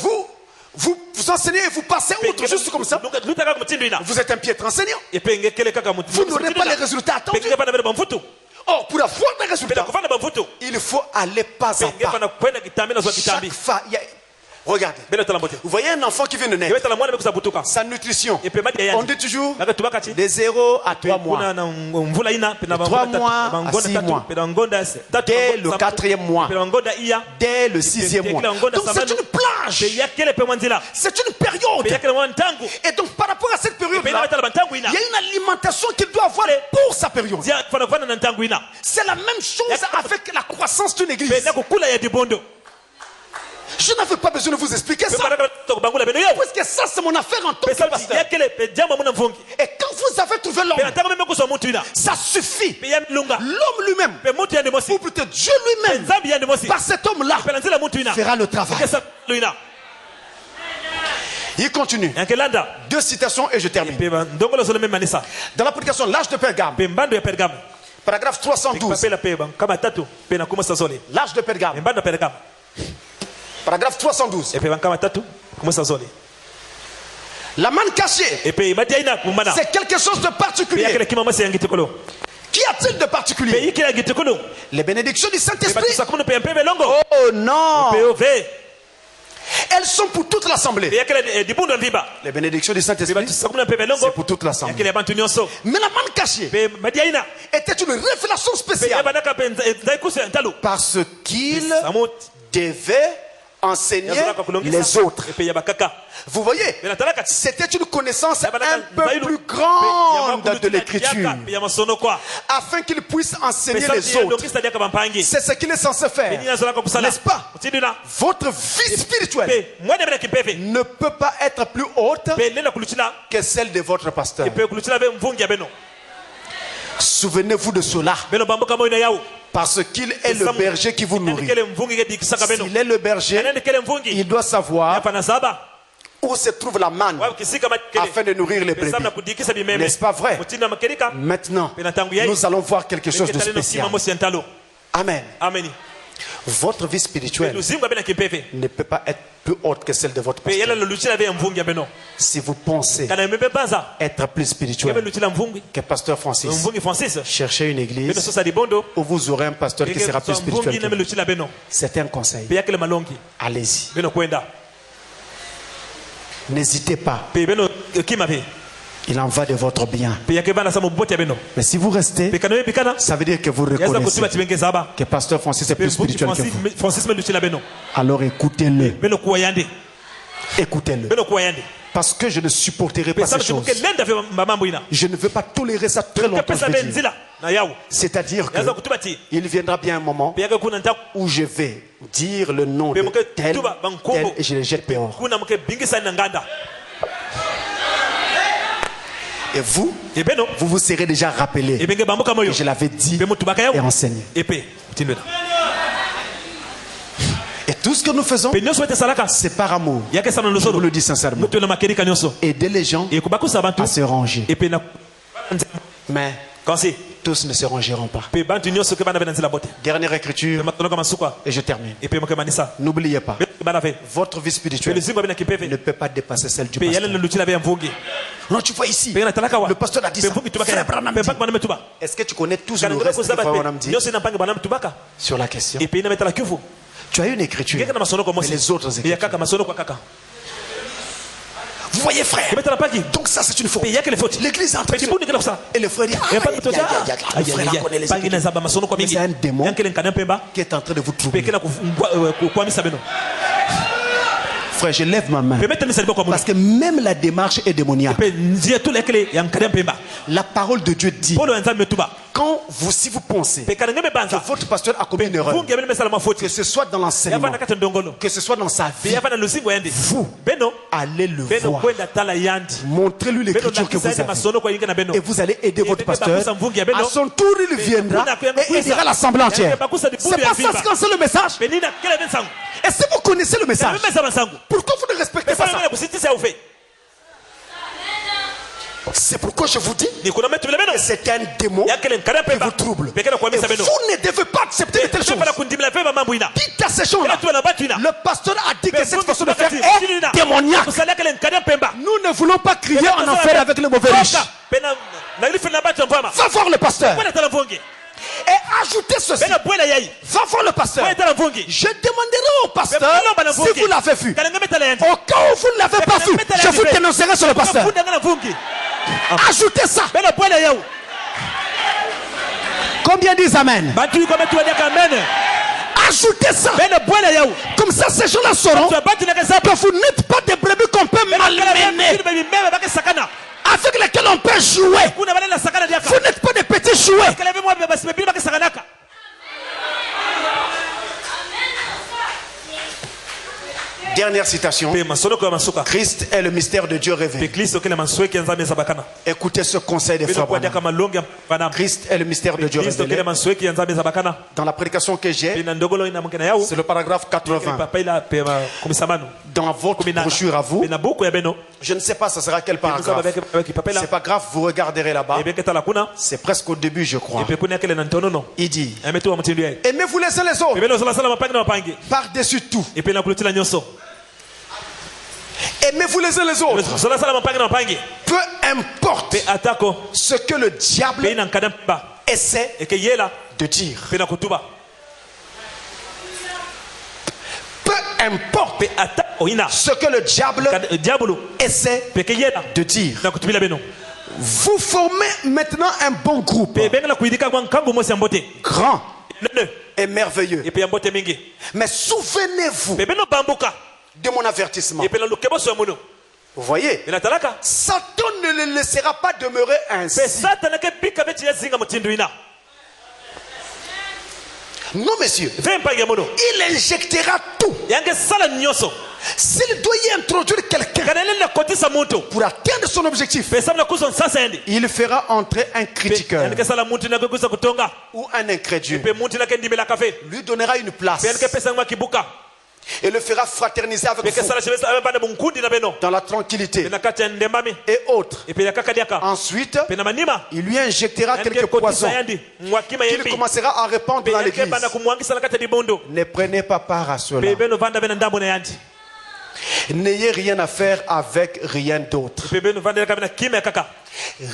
S4: vous enseignez et vous passez outre juste comme ça, vous êtes un piètre enseignant. Vous n'aurez pas les résultats attendus. Or, pour avoir des résultats, il faut aller pas à pas. Chaque fois, regardez, vous voyez un enfant qui vient de naître, sa nutrition, on dit toujours de 0 à 3 mois, de 3 mois à 6 mois, dès le 4e mois, dès le 6e mois. Donc c'est une plage, c'est une période. Et donc par rapport à cette période-là, il y a une alimentation qu'il doit avoir pour sa période. C'est la même chose avec la croissance d'une église. Je n'avais pas besoin de vous expliquer ça. Parce que ça, c'est mon affaire en tant que pasteur. Et quand vous avez trouvé l'homme, ça suffit. L'homme lui-même, ou plutôt Dieu lui-même, par cet homme-là, fera le travail. Il continue. 2 citations et je termine. Dans la prédication, l'âge de Pergame, paragraphe 312. L'âge de Pergame. Paragraphe 312. La manne cachée, c'est quelque chose de particulier. Qu'y a-t-il de particulier? Les bénédictions du Saint-Esprit. Oh non! Elles sont pour toute l'assemblée. Les bénédictions du Saint-Esprit, c'est pour toute l'assemblée. Mais la manne cachée était une révélation spéciale parce qu'il devait enseigner les autres. Vous voyez, c'était une connaissance un peu plus grande de l'écriture afin qu'il puisse enseigner les autres. C'est ce qu'il est censé faire, n'est-ce pas? Votre vie spirituelle ne peut pas être plus haute que celle de votre pasteur. Souvenez-vous de cela. Parce qu'il est le berger qui vous nourrit. S'il est le berger, il doit savoir où se trouve la manne afin de nourrir les brebis. N'est-ce pas vrai? Maintenant, nous allons voir quelque chose de spécial. Amen. Votre vie spirituelle ne peut pas être plus haute que celle de votre pasteur. Si vous pensez être plus spirituel que pasteur Francis, cherchez une église où vous aurez un pasteur qui sera plus spirituel que vous. C'est un conseil. Allez-y. N'hésitez pas. Il en va de votre bien. Mais si vous restez, ça veut dire que vous reconnaissez que pasteur Francis est plus spirituel que vous. Alors écoutez-le. Écoutez-le. Parce que je ne supporterai pas ces choses. Je ne veux pas tolérer ça très longtemps. C'est-à-dire qu'il viendra bien un moment où je vais dire le nom de tel, tel et je les jette dehors. Et vous vous serez déjà rappelé que je l'avais dit et enseigné. Et tout ce que nous faisons, c'est par amour. Je vous le dis sincèrement. Aider les gens à se ranger. Mais tous ne se rangeront pas. Dernière écriture, et je termine. N'oubliez pas, votre vie spirituelle ne peut pas dépasser celle du pasteur. Non, tu vois ici, le pasteur a dit ça. Est-ce que tu connais tous le reste que Frère Branham dit sur la question? Tu as une écriture, mais les autres écritures. Vous voyez, frère? Donc ça, c'est une faute. L'église est en train de... Et le frère dit, le frère connaît les écritures. Mais c'est un démon qui est en train de vous troubler. Frère, je lève ma main. Parce que même la démarche est démoniaque. La parole de Dieu dit si vous pensez que votre pasteur a commis une erreur, que ce soit dans l'enseignement, que ce soit dans sa vie, vous allez le voir. Montrez-lui l'écriture que vous avez. Et vous allez aider votre pasteur. À son tour, il viendra et il dira l'assemblée entière. C'est pas ça quand c'est le message. Et si vous connaissez le message, pourquoi vous ne respectez pas ça? C'est pourquoi je vous dis que c'est un démon qui vous trouble. Et vous ne devez pas accepter de telles choses. Dites à ces gens-là, le pasteur a dit que cette façon de faire est démoniaque. Nous ne voulons pas crier en enfer avec le mauvais riche. Va voir le pasteur. Et ajoutez ceci. Va voir le pasteur. Je demanderai au pasteur si vous l'avez vu. Au cas où vous ne l'avez pas vu, je vous dénoncerai sur le pasteur. Ajoutez ça. Combien disent amen? Ajoutez ça. Comme ça, ces gens-là sauront que vous n'êtes pas des brebis qu'on peut malmener, avec lesquels on peut jouer. Vous n'êtes pas des petits jouets. Dernière citation. Christ est le mystère de Dieu révélé. Écoutez ce conseil des frères. Christ est le mystère de Dieu révélé. Dans la prédication que j'ai, c'est le paragraphe 80. Dans votre brochure à vous, je ne sais pas ce sera quel paragraphe. C'est pas grave, vous regarderez là-bas. C'est presque au début, je crois. Il dit: aimez-vous les uns les autres par-dessus tout. Aimez-vous les uns les autres. Peu importe ce que le diable essaie de dire. Peu importe ce que le diable essaie de dire. Vous formez maintenant un bon groupe. Grand et merveilleux. Mais souvenez-vous de mon avertissement. Vous voyez, Satan ne le laissera pas demeurer ainsi. Non, monsieur. Il injectera tout. S'il doit y introduire quelqu'un pour atteindre son objectif, il fera entrer un critiqueur ou un incrédule. Lui donnera une place et le fera fraterniser avec vous dans la tranquillité et autres. Ensuite, il lui injectera quelques poisons qu'il commencera à répandre dans l'église. Ne prenez pas part à cela. N'ayez rien à faire avec rien d'autre.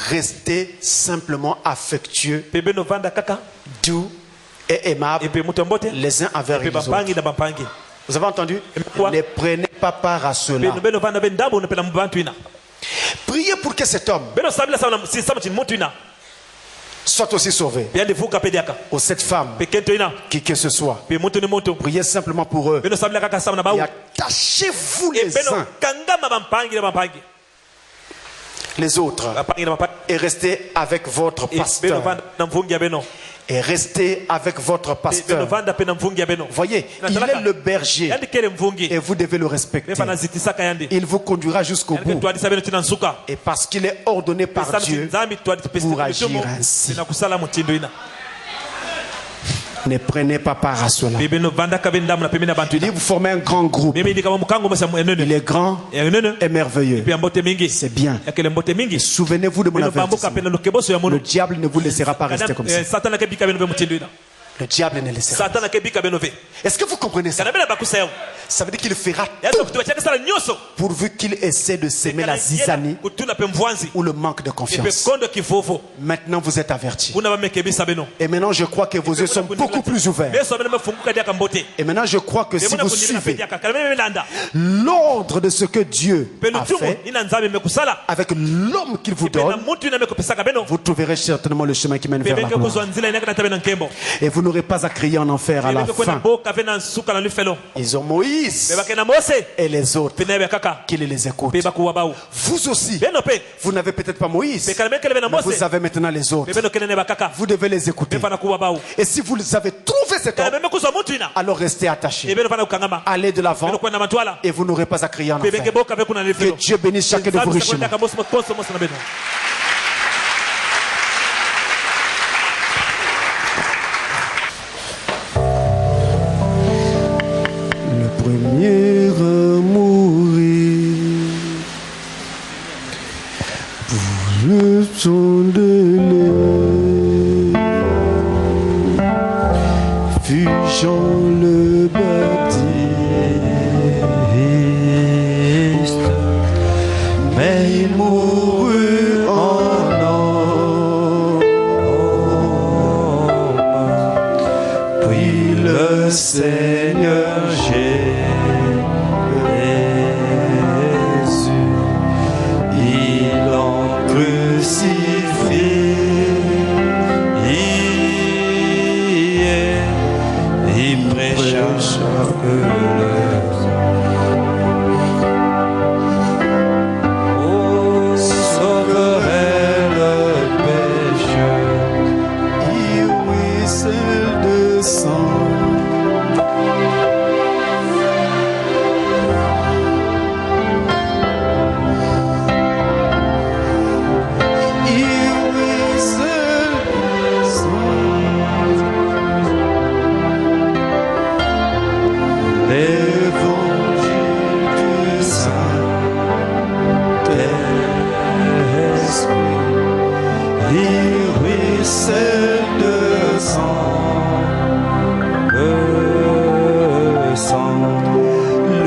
S4: Restez simplement affectueux, doux et aimables les uns envers les autres. Vous avez entendu? Ne prenez pas part à cela. Priez pour que cet homme soit aussi sauvé. Ou cette femme, qui que ce soit. Priez simplement pour eux. Et attachez-vous les uns les autres. Et restez avec votre pasteur. Et restez avec votre pasteur. Voyez, il est le berger et vous devez le respecter. Il vous conduira jusqu'au bout. Et parce qu'il est ordonné par Dieu pour agir ainsi. Ne prenez pas part à cela. Il dit, vous formez un grand groupe. Il est grand et merveilleux. C'est bien. Souvenez-vous de mon avertissement. Le diable ne vous laissera pas rester comme ça. Le diable ne laissera pas. Est-ce que vous comprenez ça? Ça veut dire qu'il fera tout pourvu qu'il essaie de s'aimer la zizanie ou le manque de confiance. Maintenant vous êtes avertis. Et maintenant je crois que vos yeux sont beaucoup plus ouverts. Et maintenant je crois que si vous suivez l'ordre de ce que Dieu a fait avec l'homme qu'il vous donne, vous trouverez certainement le chemin qui mène vers la gloire. Et vous n'aurez pas à crier en enfer à la fin. Ils ont Moïse. Moïse et les autres qu'il les écoute. Vous aussi, vous n'avez peut-être pas Moïse, mais vous avez maintenant les autres. Vous devez les écouter. Et si vous avez trouvé cet homme, alors restez attachés. Allez de l'avant et vous n'aurez pas à crier en enfer. Que Dieu bénisse chacun de vous richement. Le premier à mourir pour le sang de lait fut Jean le Baptiste, mais il mourut en homme, puis le Seigneur Jésus, il en crucifié, il prêcha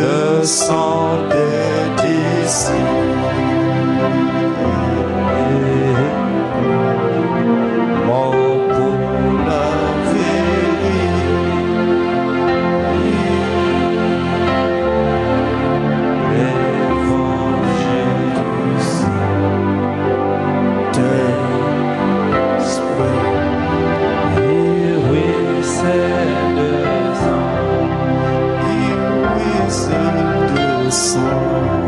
S4: le sang des disciples, mort pour la vérité, l'évangile du Saint-Esprit, il ruisselle de sang.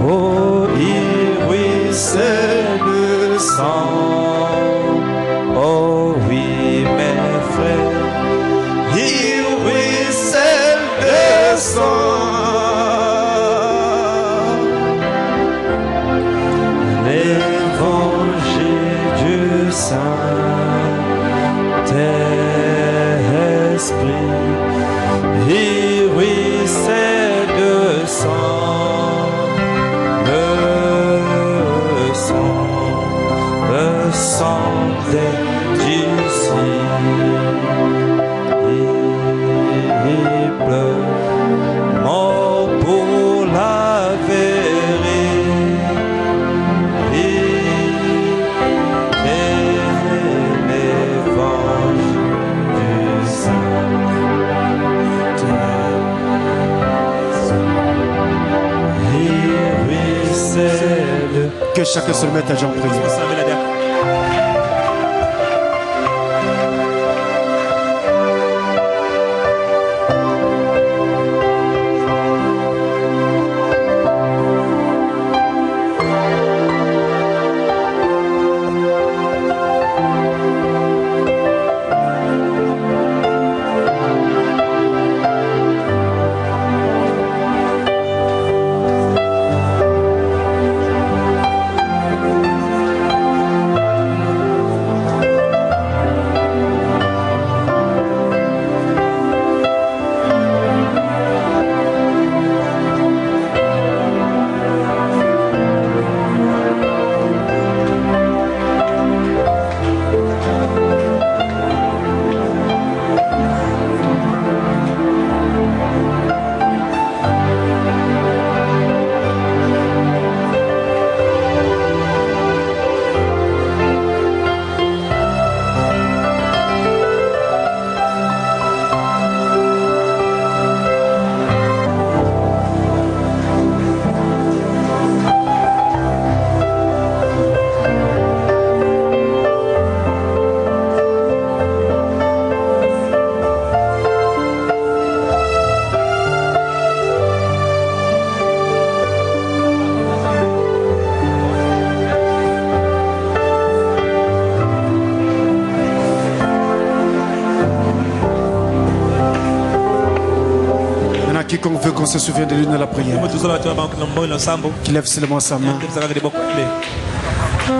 S4: Oh, il ruisselle de sang. Oh oui, mes frères, il ruisselle de sang. L'évangile du Saint-Esprit, il ruisselle de sang. Le sang des disciples, mort pour la vérité, et l'évangile du Saint-Esprit, il ruisselle. Que chacun se mette à Jean prier. qu'on se souvient de l'une de la prière, qu'il lève seulement sa main.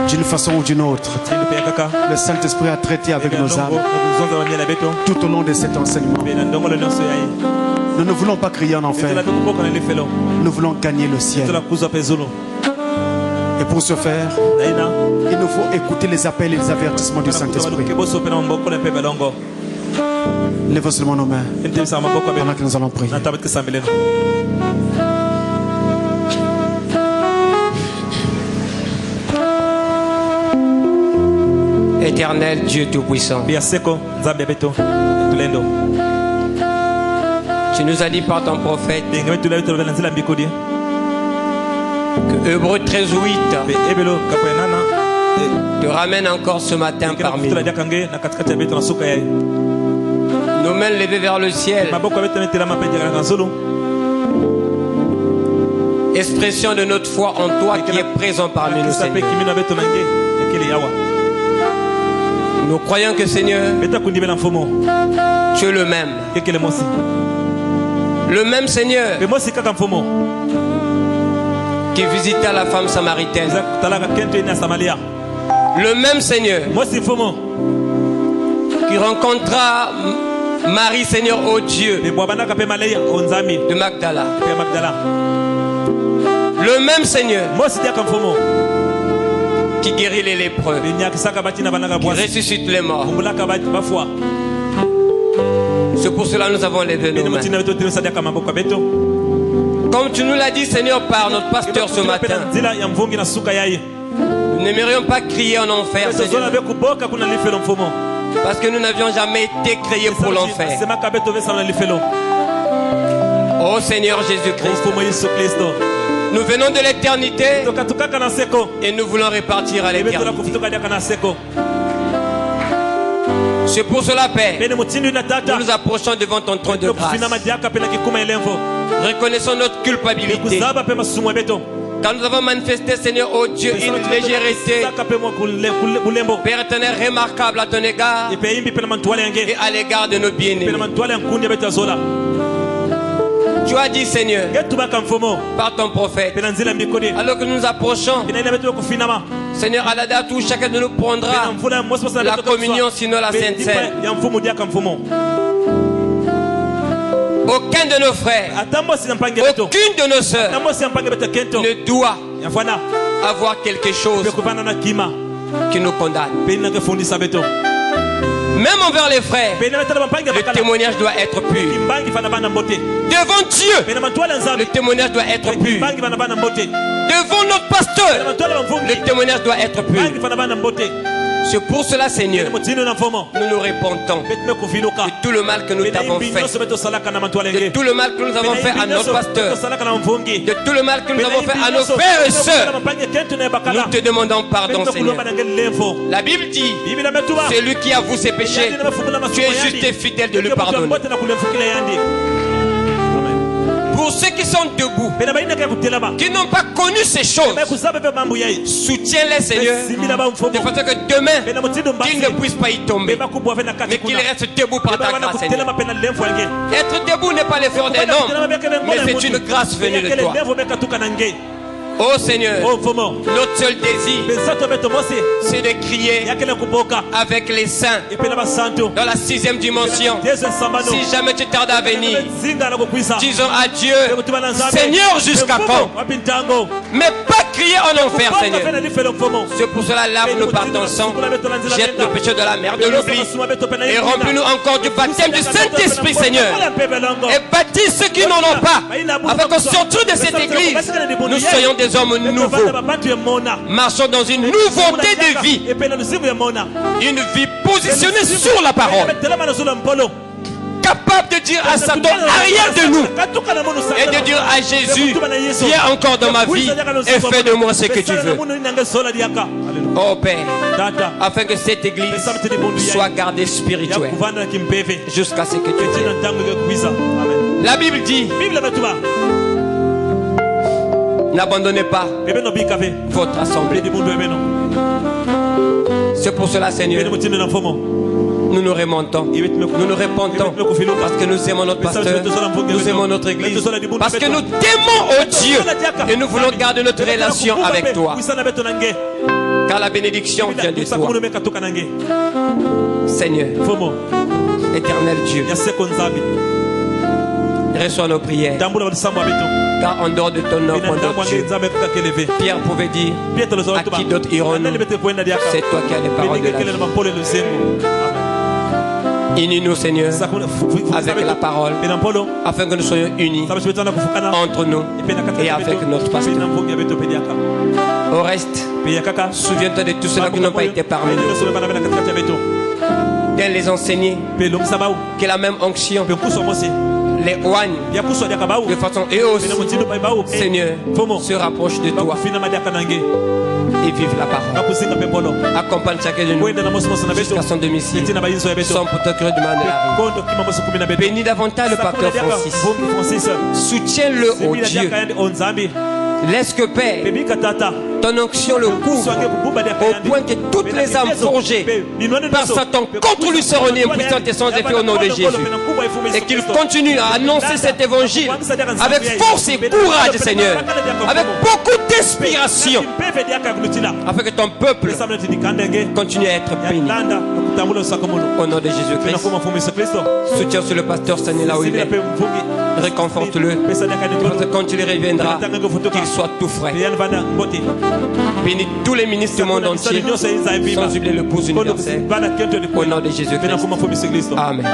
S4: D'une façon ou d'une autre, le Saint-Esprit a traité avec nos âmes tout au long de cet enseignement. Nous ne voulons pas crier en enfer. Nous voulons gagner le ciel. Et pour ce faire, il nous faut écouter les appels et les avertissements du Saint-Esprit. Lève seulement nos mains pendant que nous allons prier.
S2: Éternel Dieu Tout-Puissant, tu nous as dit par ton prophète que Hébreux 13:8 te ramène encore ce matin parmi nous. Nos mains levées vers le ciel, expression de notre foi en toi qui est présent parmi nous, Seigneur. Nous croyons que, Seigneur, tu es le même. Le même Seigneur qui visita la femme samaritaine. Le même Seigneur qui rencontra Marie, Seigneur, oh Dieu, de Magdala. Le même Seigneur qui guérit les lépreux, qui ressuscite les morts. C'est pour cela que nous avons levé nos mains. Comme tu nous l'as dit, Seigneur, par notre pasteur ce matin, nous n'aimerions pas crier en enfer, Seigneur, parce que nous n'avions jamais été créés pour l'enfer. Oh Seigneur Jésus-Christ, nous venons de l'éternité et nous voulons repartir à l'éternité. C'est pour cela, Père, nous nous approchons devant ton trône de grâce. Reconnaissons notre culpabilité. Quand nous avons manifesté, Seigneur, oh Dieu, une légèreté, Père éternel, remarquable à ton égard et à l'égard de nos bien-aimés. Tu as dit, Seigneur, par ton prophète, alors que nous nous approchons, Seigneur, à la date où chacun de nous prendra la communion, sinon la Sainte Seine, aucun de nos frères, aucune de nos sœurs ne doit avoir quelque chose qui nous condamne. Même envers les frères, le témoignage doit être pur. Devant Dieu, le témoignage doit être pur. Devant notre pasteur, le témoignage doit être pur. C'est pour cela, Seigneur, nous nous repentons de tout le mal que nous t'avons fait, de tout le mal que nous avons fait à notre pasteur, de tout le mal que nous avons fait à nos frères et sœurs. Nous te demandons pardon, Seigneur. La Bible dit, celui qui avoue ses péchés, tu es juste et fidèle de lui pardonner. Pour ceux qui sont debout, qui n'ont pas connu ces choses, soutiens-les, Seigneur, de façon que demain, qu'ils ne puissent pas y tomber, mais qu'ils restent debout par ta grâce, Seigneur. Être debout n'est pas l'effort d'un homme, mais c'est une grâce venue de toi. Oh Seigneur, notre seul désir, c'est de crier avec les saints dans la 6e dimension. Si jamais tu tardes à venir, disons à Dieu, Seigneur, jusqu'à quand? Mais pas crier en enfer, Seigneur. C'est pour cela, lave-nous par ton sang, jette nos péchés de la mer de l'oubli et remplis-nous encore du baptême du Saint-Esprit, Seigneur. Et baptise ceux qui n'en ont pas, afin que surtout de cette église, nous soyons des hommes nouveaux, marchons dans une nouveauté de vie, une vie positionnée sur la parole, capable de dire à Satan, arrière de nous, et de dire à Jésus, viens encore dans ma vie et fais de moi ce que tu veux. Oh Père, afin que cette église soit gardée spirituelle jusqu'à ce que tu viennes. La Bible dit, n'abandonnez pas votre assemblée. C'est pour cela, Seigneur, nous nous remontons, nous nous répandons parce que nous aimons notre pasteur, nous aimons notre église, parce que nous t'aimons, oh Dieu, et nous voulons garder notre relation avec toi. Car la bénédiction vient de toi. Seigneur, éternel Dieu, reçois nos prières. Car en dehors de ton nom, Pierre pouvait dire à qui d'autres iront, c'est toi qui as les paroles de la vie. Unis-nous, Seigneur, avec la parole, afin que nous soyons unis entre nous et avec notre pasteur. Au reste, souviens-toi de tous ceux qui n'ont pas été parmi nous. Viens les enseigner que la même onction les oigne de façon et aussi, Seigneur, se rapproche de toi et vive la parole. Accompagne chacun de nous jusqu'à son domicile, sans protocole du mal de la rive. Bénis davantage le pasteur Francis. Soutiens-le, oh Dieu. Laisse que Père, ton onction le couvre au point que toutes les âmes forgées par Satan contre lui seront nées puissantes et sans effet au nom de Jésus. Et qu'il continue à annoncer cet évangile avec force et courage, Seigneur, avec beaucoup d'inspiration, afin que ton peuple continue à être béni. Au nom de Jésus-Christ, soutiens sur le pasteur Seigneur là où il est. Réconforte-le. Quand il reviendra, qu'il soit tout frais. Bénis tous les ministres du monde entier, sans oublier l'épouse universelle. Au nom de Jésus-Christ. Amen.